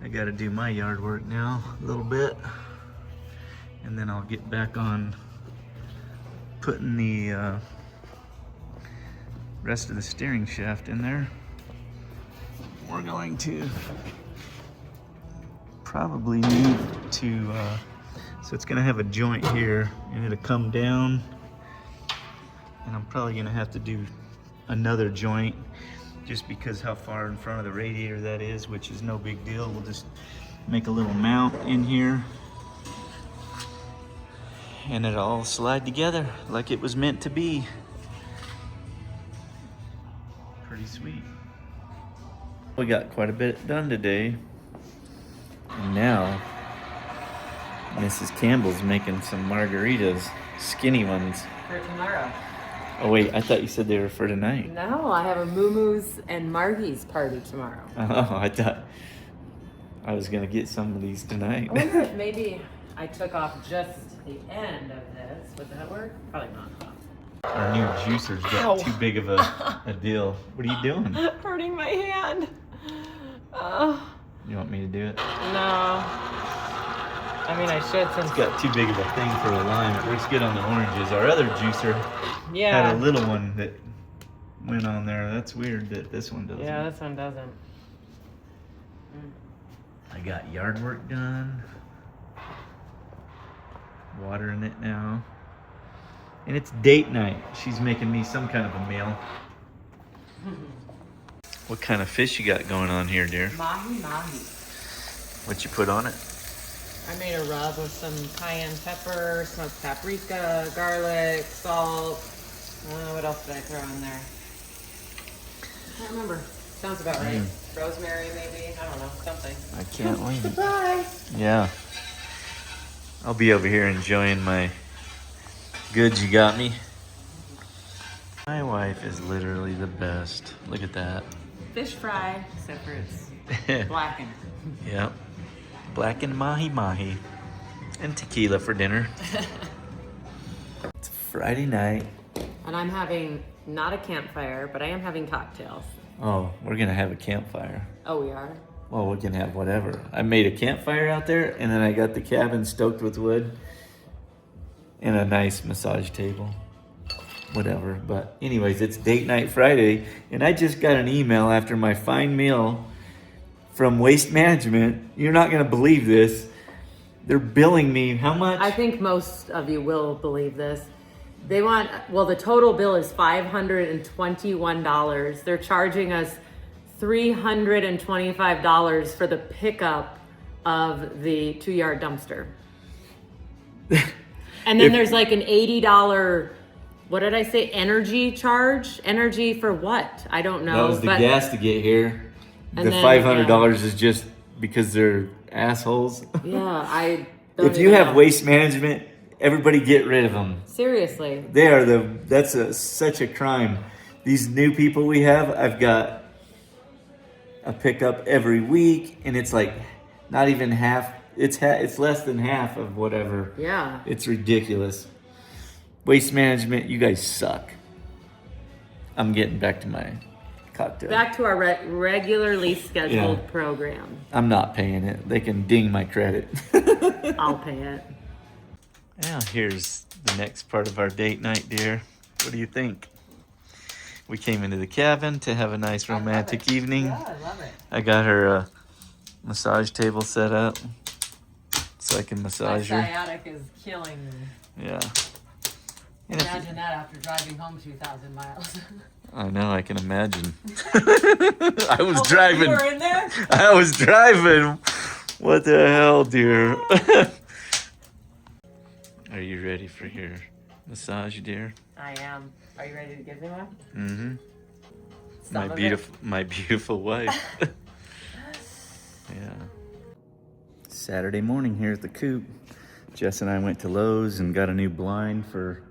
I gotta do my yard work now a little bit, and then I'll get back on putting the rest of the steering shaft in there. We're going to probably need to, so it's gonna have a joint here and it'll come down, and I'm probably gonna have to do another joint just because how far in front of the radiator that is, which is no big deal. We'll just make a little mount in here and it'll all slide together like it was meant to be. Pretty sweet. We got quite a bit done today, and now Mrs. Campbell's making some margaritas, skinny ones. For tomorrow. Oh wait, I thought you said they were for tonight. No, I have a Mumu's and Margie's party tomorrow. Oh, I thought I was gonna get some of these tonight. I wonder if maybe I took off just the end of this. Would that work? Probably not. Our new juicer's got too big of a deal. What are you doing? Hurting my hand. You want me to do it? No. I mean, I should since... It's got too big of a thing for a lime. It works good on the oranges. Our other juicer Yeah. had a little one that went on there. That's weird that this one doesn't. Yeah, this one doesn't. I got yard work done. Watering it now. And it's date night. She's making me some kind of a meal. What kind of fish you got going on here, dear? Mahi mahi. What you put on it? I made a rub with some cayenne pepper, smoked paprika, garlic, salt. What else did I throw in there? I can't remember. Sounds about right. Rosemary, maybe. I don't know. Something. I can't wait. Surprise! Yeah. I'll be over here enjoying my goods you got me. My wife is literally the best. Look at that. Fish fry, except for it's blackened. Yep. Blackened mahi-mahi. And tequila for dinner. It's Friday night. And I'm having not a campfire, but I am having cocktails. Oh, we're gonna have a campfire. Oh, we are? Well, we can have whatever. I made a campfire out there, and then I got the cabin stoked with wood and a nice massage table. Whatever. But anyways, it's date night Friday, and I just got an email after my fine meal from Waste Management. You're not gonna believe this. They're billing me how much? I think most of you will believe this. They want, well, the total bill is $521. They're charging us $325 for the pickup of the 2-yard dumpster. And then there's like an $80, what did I say, energy charge? Energy for what? I don't know. That was the gas to get here. The And then, $500 is just because they're assholes. Yeah, I don't If you even have know. waste management, everybody get rid of them. Seriously. They are such a crime. These new people we have, I've got a pickup every week, and it's like not even half. It's less than half of whatever. Yeah. It's ridiculous. Waste management, you guys suck. I'm getting back to my cocktail. Back to our regularly scheduled Yeah. program. I'm not paying it. They can ding my credit. I'll pay it. Now here's the next part of our date night, dear. What do you think? We came into the cabin to have a nice romantic evening. Yeah, I love it. I got her a massage table set up so I can massage her. sciatic is killing me. Yeah. And Imagine that after driving home 2,000 miles. I know, I can imagine. I was driving. You were in there? I was driving. What the hell, dear? Are you ready for your massage, dear? I am. Are you ready to give me one? Mm-hmm. Some of it. My beautiful wife. Yeah. Saturday morning here at the Coop. Jess and I went to Lowe's and got a new blind for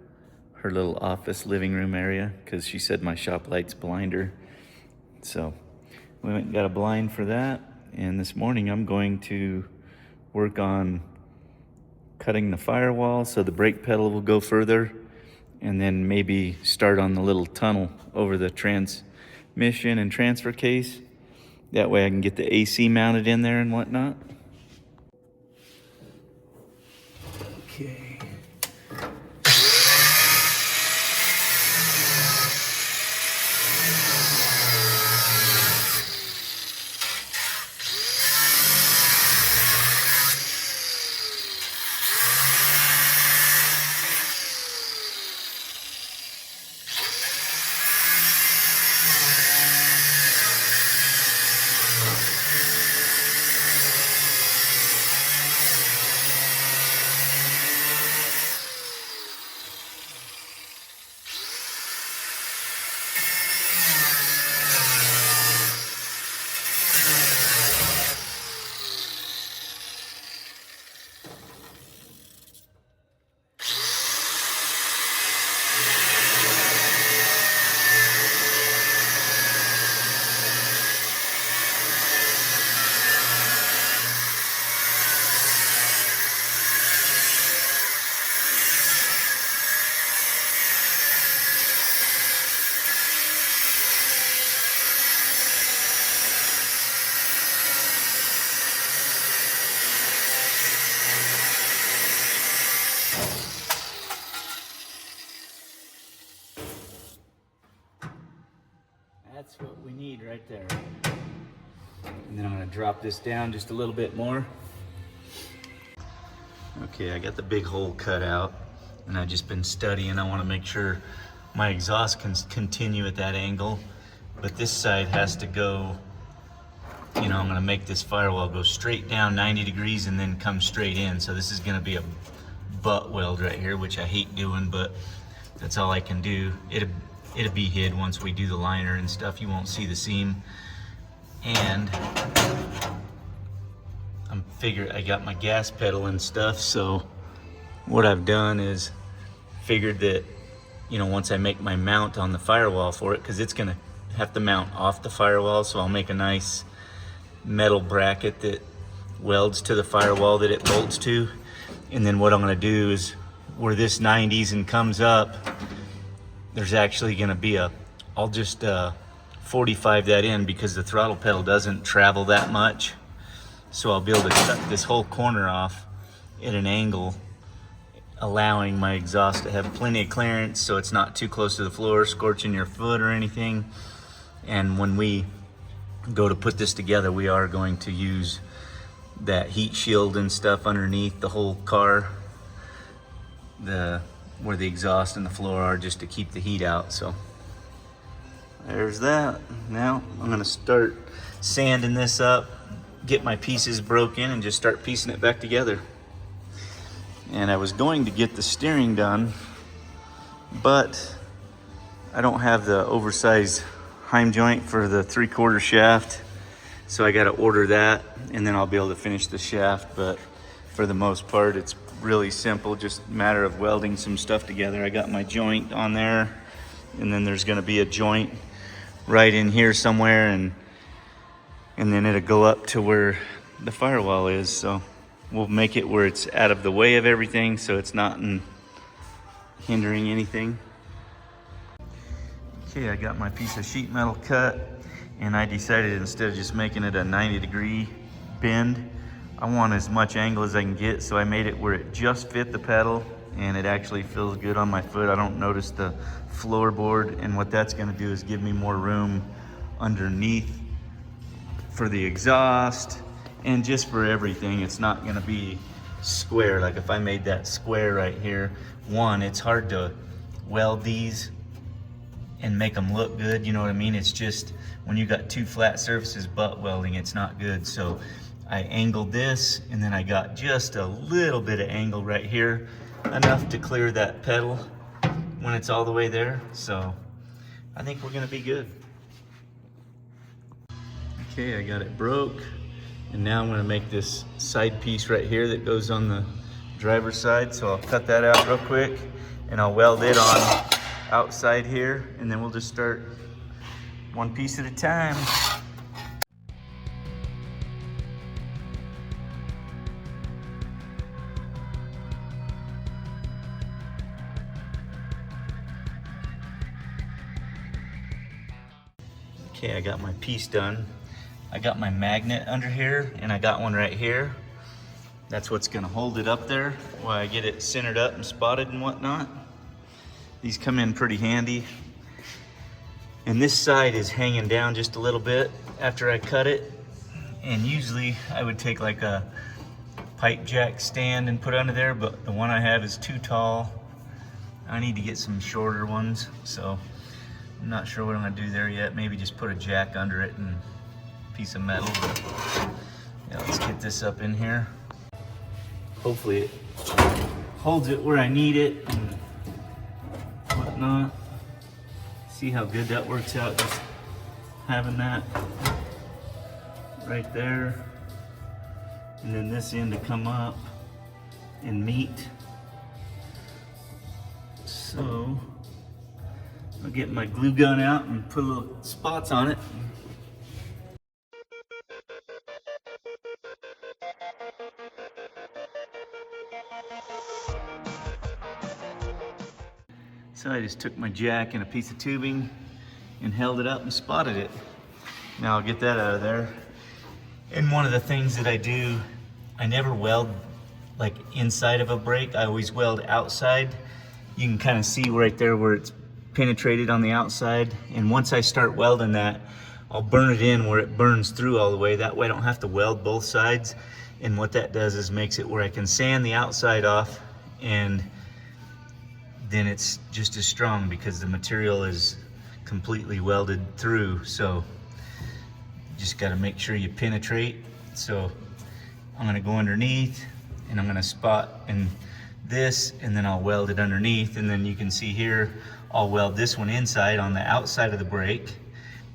her little office living room area because she said my shop lights blind her. So we went and got a blind for that. And this morning I'm going to work on cutting the firewall so the brake pedal will go further, and then maybe start on the little tunnel over the transmission and transfer case. That way I can get the AC mounted in there and whatnot. Okay. That's what we need right there. And then I'm gonna drop this down just a little bit more. Okay, I got the big hole cut out, and I've just been studying. I wanna make sure my exhaust can continue at that angle, but this side has to go, you know, I'm gonna make this firewall go straight down 90 degrees and then come straight in. So this is gonna be a butt weld right here, which I hate doing, but that's all I can do. It'll be hid once we do the liner and stuff. You won't see the seam. And I got my gas pedal and stuff, so what I've done is figured that, you know, once I make my mount on the firewall for it, because it's gonna have to mount off the firewall, so I'll make a nice metal bracket that welds to the firewall that it bolts to. And then what I'm gonna do is, where this 90s and comes up, there's actually gonna be I'll just 45 that in because the throttle pedal doesn't travel that much. So I'll be able to cut this whole corner off at an angle, allowing my exhaust to have plenty of clearance so it's not too close to the floor, scorching your foot or anything. And when we go to put this together, we are going to use that heat shield and stuff underneath the whole car, where the exhaust and the floor are, just to keep the heat out. So there's that. Now I'm gonna start sanding this up, get my pieces broken, and just start piecing it back together. And I was going to get the steering done, but I don't have the oversized heim joint for the 3/4 shaft. So I gotta order that, and then I'll be able to finish the shaft. But for the most part, it's really simple, just a matter of welding some stuff together. I got my joint on there, and then there's gonna be a joint right in here somewhere, and then it'll go up to where the firewall is. So we'll make it where it's out of the way of everything, so it's not hindering anything. Okay, I got my piece of sheet metal cut, and I decided instead of just making it a 90-degree bend, I want as much angle as I can get, so I made it where it just fit the pedal, and it actually feels good on my foot. I don't notice the floorboard, and what that's gonna do is give me more room underneath for the exhaust, and just for everything. It's not gonna be square. Like if I made that square right here, one, it's hard to weld these and make them look good, you know what I mean? It's just, when you got two flat surfaces butt welding, it's not good. So I angled this, and then I got just a little bit of angle right here, enough to clear that pedal when it's all the way there. So I think we're gonna be good. Okay, I got it broke, and now I'm gonna make this side piece right here that goes on the driver's side. So I'll cut that out real quick, and I'll weld it on outside here, and then we'll just start one piece at a time. Okay, I got my piece done. I got my magnet under here, and I got one right here. That's what's gonna hold it up there while I get it centered up and spotted and whatnot. These come in pretty handy. And this side is hanging down just a little bit after I cut it. And usually I would take like a pipe jack stand and put under there, but the one I have is too tall. I need to get some shorter ones, so I'm not sure what I'm gonna do there yet. Maybe just put a jack under it and a piece of metal. But yeah, let's get this up in here. Hopefully it holds it where I need it and whatnot. See how good that works out, just having that right there. And then this end to come up and meet. So I'll get my glue gun out and put little spots on it. So I just took my jack and a piece of tubing and held it up and spotted it. Now I'll get that out of there. And one of the things that I do, I never weld like inside of a brake. I always weld outside. You can kind of see right there where it's penetrated on the outside. And once I start welding that, I'll burn it in where it burns through all the way. That way I don't have to weld both sides. And what that does is makes it where I can sand the outside off, and then it's just as strong because the material is completely welded through. So you just got to make sure you penetrate. So I'm going to go underneath, and I'm going to spot in this, and then I'll weld it underneath. And then you can see here, I'll weld this one inside on the outside of the brake.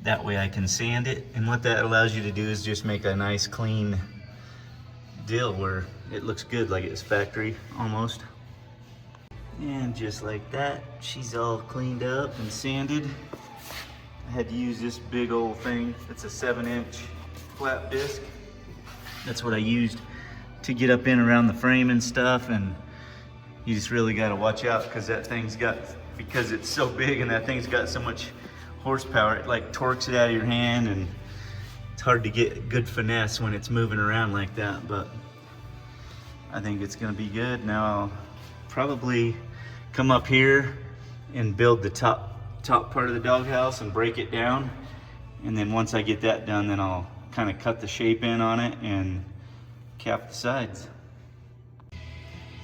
That way I can sand it. And what that allows you to do is just make a nice clean deal where it looks good, like it's factory almost. And just like that, she's all cleaned up and sanded. I had to use this big old thing. It's a 7-inch flap disc. That's what I used to get up in around the frame and stuff. And you just really got to watch out, because that thing's got, because it's so big and that thing's got so much horsepower, it like torques it out of your hand, and it's hard to get good finesse when it's moving around like that. But I think it's gonna be good. Now I'll probably come up here and build the top part of the doghouse and break it down. And then once I get that done, then I'll kind of cut the shape in on it and cap the sides.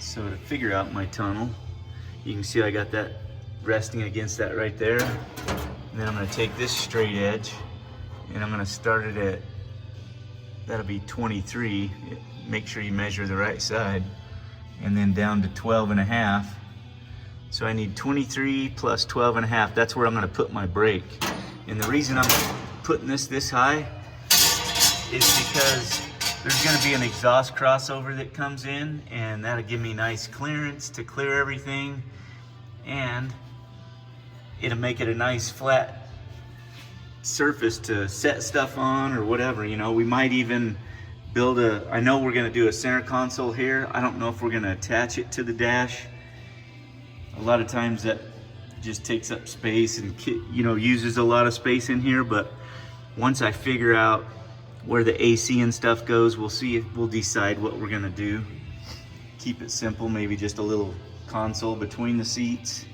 So to figure out my tunnel, you can see I got that resting against that right there. And then I'm gonna take this straight edge, and I'm gonna start it at, that'll be 23. Make sure you measure the right side. and then down to 12.5. So I need 23 plus 12.5. That's where I'm gonna put my brake. And the reason I'm putting this high is because there's gonna be an exhaust crossover that comes in, and that'll give me nice clearance to clear everything, and it'll make it a nice flat surface to set stuff on or whatever. You know, we might even build I know we're gonna do a center console here. I don't know if we're gonna attach it to the dash. A lot of times that just takes up space and, you know, uses a lot of space in here, but once I figure out where the AC and stuff goes, we'll see, we'll decide what we're gonna do. Keep it simple, maybe just a little console between the seats,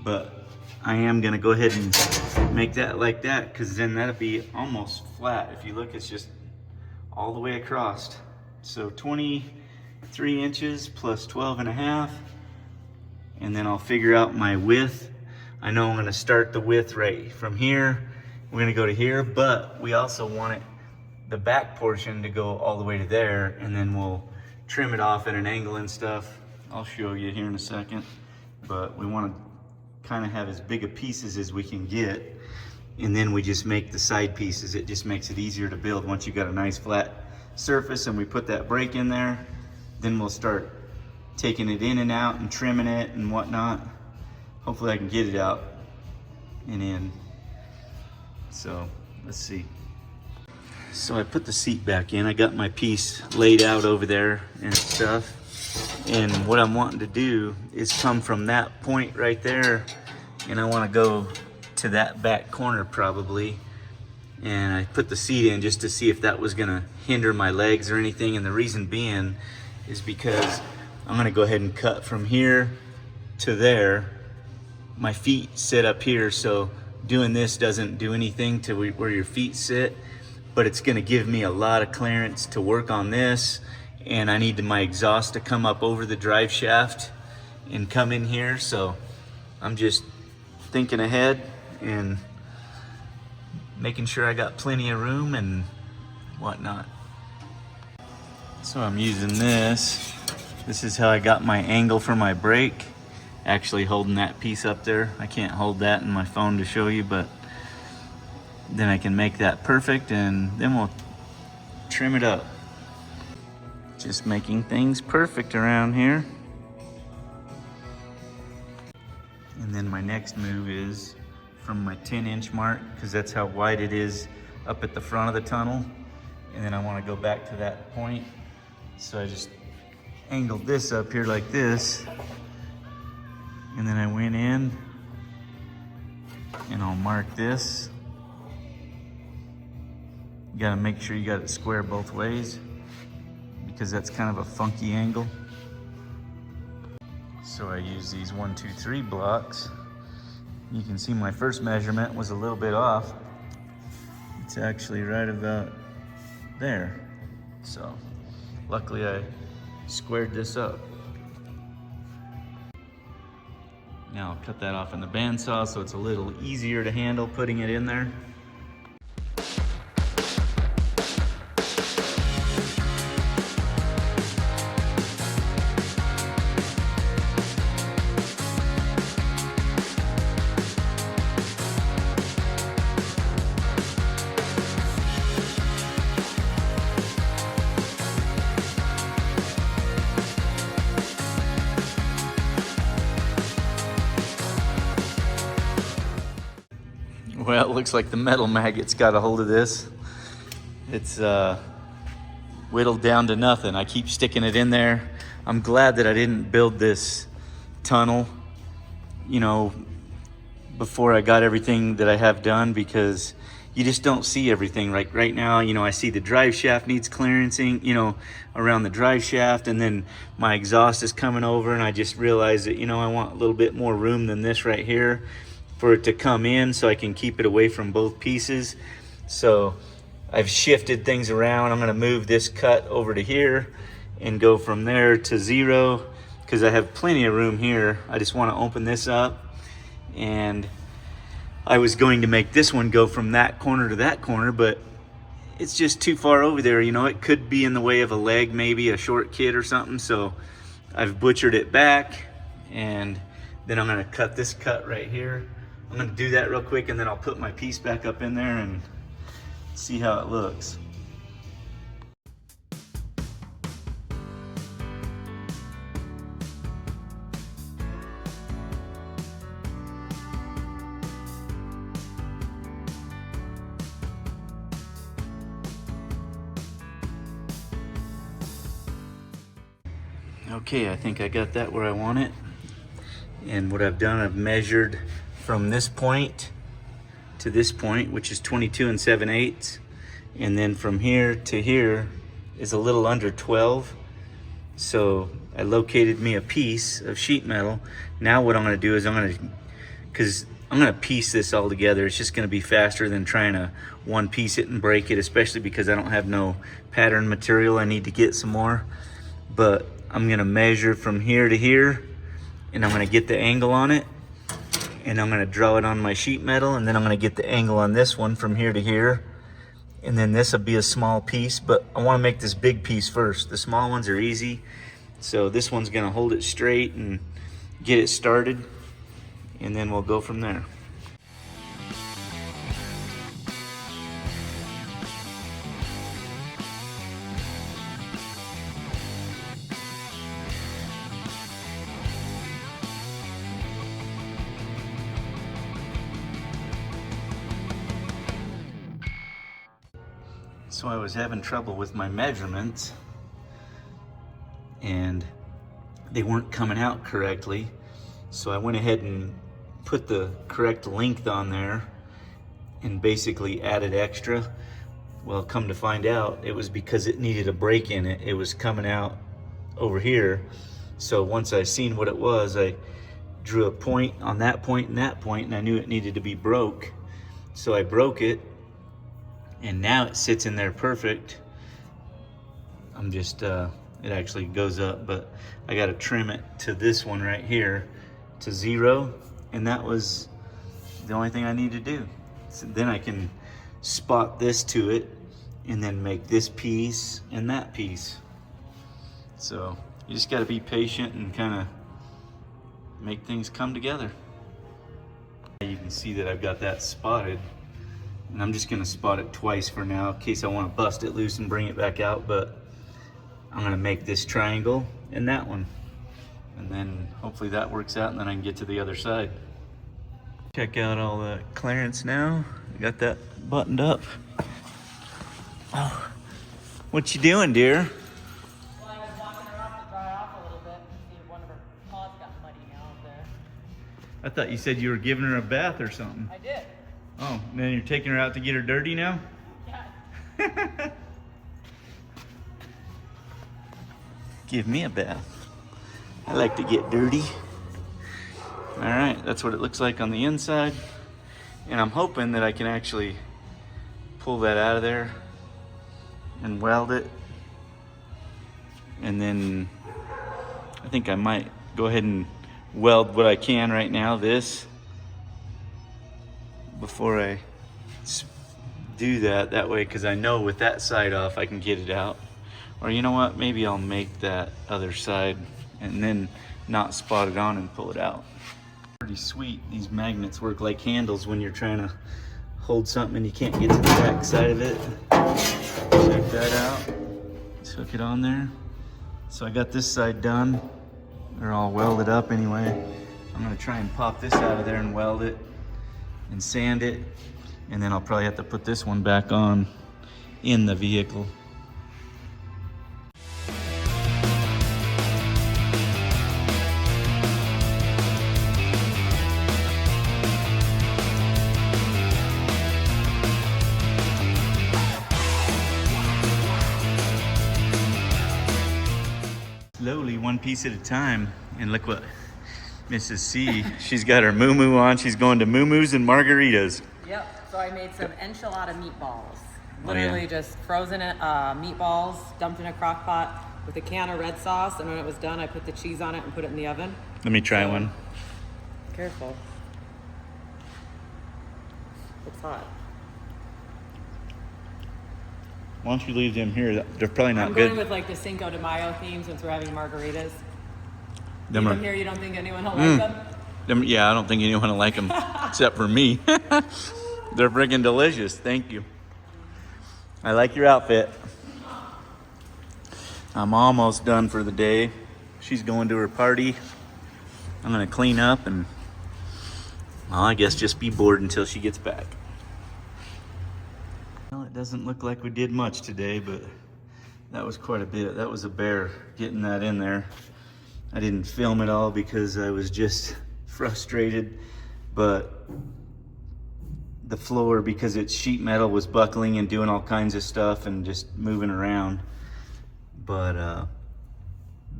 but I am gonna go ahead and make that like that, because then that'll be almost flat. If you look, it's just all the way across. So 23 inches plus 12.5, and then I'll figure out my width. I know I'm gonna start the width right from here. We're gonna go to here, but we also want it, the back portion, to go all the way to there, and then we'll trim it off at an angle and stuff. I'll show you here in a second, but we want to kind of have as big a pieces as we can get, and then we just make the side pieces. It just makes it easier to build once you got a nice flat surface and we put that brake in there. Then we'll start taking it in and out and trimming it and whatnot. Hopefully I can get it out and in. So let's see. So I put the seat back in. I got my piece laid out over there and stuff. And what I'm wanting to do is come from that point right there, and I want to go to that back corner probably. And I put the seat in just to see if that was gonna hinder my legs or anything. And the reason being is because I'm gonna go ahead and cut from here to there. My feet sit up here, so doing this doesn't do anything to where your feet sit, but it's gonna give me a lot of clearance to work on this. And I need my exhaust to come up over the drive shaft and come in here. So I'm just thinking ahead and making sure I got plenty of room and whatnot. So I'm using this. This is how I got my angle for my brake. Actually holding that piece up there. I can't hold that in my phone to show you, but then I can make that perfect, and then we'll trim it up. Just making things perfect around here. And then my next move is from my 10-inch mark, because that's how wide it is up at the front of the tunnel. And then I want to go back to that point. So I just angled this up here like this. And then I went in and I'll mark this. You gotta make sure you got it square both ways, because that's kind of a funky angle. So I use these 1, 2, 3 blocks. You can see my first measurement was a little bit off. It's actually right about there. So luckily I squared this up. Now I'll cut that off in the bandsaw so it's a little easier to handle putting it in there. Well, it looks like the metal maggot's got a hold of this. It's whittled down to nothing. I keep sticking it in there. I'm glad that I didn't build this tunnel, you know, before I got everything that I have done, because you just don't see everything. Like right now, you know, I see the drive shaft needs clearancing, you know, around the drive shaft, and then my exhaust is coming over, and I just realized that, you know, I want a little bit more room than this right here for it to come in, so I can keep it away from both pieces. So I've shifted things around. I'm gonna move this cut over to here and go from there to 0, because I have plenty of room here. I just wanna open this up, and I was going to make this one go from that corner to that corner, but it's just too far over there. You know, it could be in the way of a leg, maybe a short kid or something. So I've butchered it back, and then I'm gonna cut this cut right here. I'm gonna do that real quick, and then I'll put my piece back up in there and see how it looks. Okay, I think I got that where I want it. And what I've done, I've measured from this point to this point, which is 22 7/8. And then from here to here is a little under 12. So I located me a piece of sheet metal. Now what I'm gonna do is I'm gonna piece this all together. It's just gonna be faster than trying to one piece it and break it, especially because I don't have no pattern material. I need to get some more. But I'm gonna measure from here to here, and I'm gonna get the angle on it, and I'm gonna draw it on my sheet metal, and then I'm gonna get the angle on this one from here to here, and then this will be a small piece, but I wanna make this big piece first. The small ones are easy, so this one's gonna hold it straight and get it started, and then we'll go from there. So I was having trouble with my measurements, and they weren't coming out correctly. So I went ahead and put the correct length on there and basically added extra. Well, come to find out, it was because it needed a break in it. It was coming out over here. So once I seen what it was, I drew a point on that point and that point, and I knew it needed to be broke. So I broke it, and now it sits in there perfect. I'm just, it actually goes up, but I gotta trim it to this one right here to 0, and that was the only thing I need to do. So then I can spot this to it, and then make this piece and that piece. So you just gotta be patient and kinda make things come together. You can see that I've got that spotted. And I'm just gonna spot it twice for now in case I wanna bust it loose and bring it back out, but I'm gonna make this triangle and that one. And then hopefully that works out, and then I can get to the other side. Check out all the clearance now. Got that buttoned up. Oh, what you doing, dear? Well, I was walking her off to dry off a little bit and see if one of her paws got muddy now up there. I thought you said you were giving her a bath or something. I did. Oh, and then you're taking her out to get her dirty now? Yeah. Give me a bath. I like to get dirty. All right, that's what it looks like on the inside. And I'm hoping that I can actually pull that out of there and weld it. And then I think I might go ahead and weld what I can right now, this, before I do that. That way, because I know with that side off, I can get it out. Or you know what, maybe I'll make that other side and then not spot it on and pull it out. Pretty sweet. These magnets work like handles when you're trying to hold something and you can't get to the back side of it. Check that out. Just hook it on there. So I got this side done. They're all welded up anyway. I'm gonna try and pop this out of there and weld it and sand it. And then I'll probably have to put this one back on in the vehicle. Slowly, one piece at a time. And look what Mrs. C, she's got her Mumu on. She's going to Mumu's and Margaritas. Yep. So I made some enchilada meatballs. Oh, Literally yeah. just frozen meatballs, dumped in a crock pot with a can of red sauce, and when it was done, I put the cheese on it and put it in the oven. Let me try one. Careful. It's hot. Why don't you leave them here? They're probably not I'm good. going with like the Cinco de Mayo theme since we're having margaritas. Them are, here, you don't think anyone will like them? yeah, I don't think anyone will like them except for me. They're friggin' delicious. Thank you. I like your outfit. I'm almost done for the day. She's going to her party. I'm gonna clean up and, well, I guess just be bored until she gets back. Well, it doesn't look like we did much today, but that was quite a bit. That was a bear getting that in there. I didn't film it all because I was just frustrated, but the floor, because it's sheet metal, was buckling and doing all kinds of stuff and just moving around. But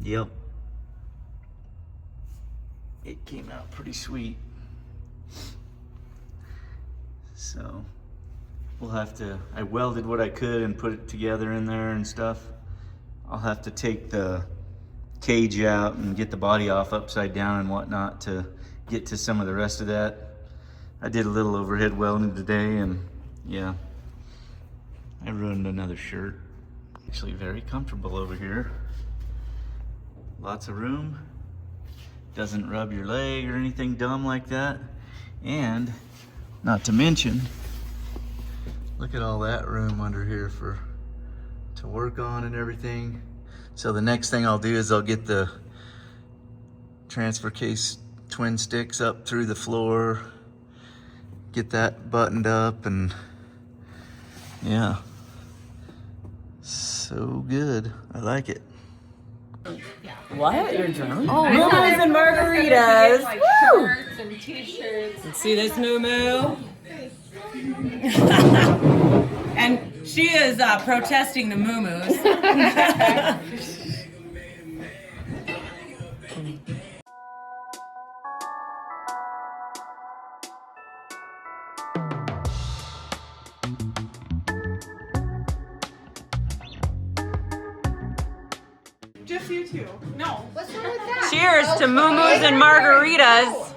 yep, it came out pretty sweet. So we'll have to, I welded what I could and put it together in there and stuff. I'll have to take the cage out and get the body off upside down and whatnot to get to some of the rest of that. I did a little overhead welding today, and yeah, I ruined another shirt. Actually very comfortable over here. Lots of room. Doesn't rub your leg or anything dumb like that. And not to mention, look at all that room under here to work on and everything. So the next thing I'll do is I'll get the transfer case twin sticks up through the floor, get that buttoned up, and yeah, so good. I like it. What? You're drunk? Oh, Mumus and margaritas. Like Woo! shirts and t-shirts. See this Mumu? And she is protesting the Mumus. Just you two. No. What's wrong with that? Cheers to Mumus and margaritas.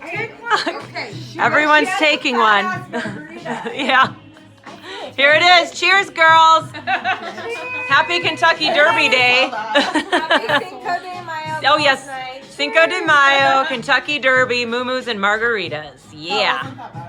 Okay. Everyone's taking one. Yeah. Here it is. Cheers, girls. Happy Kentucky Derby Day. Happy Cinco de Mayo. Oh, yes. Cinco de Mayo, Kentucky Derby, Mumus and margaritas. Yeah.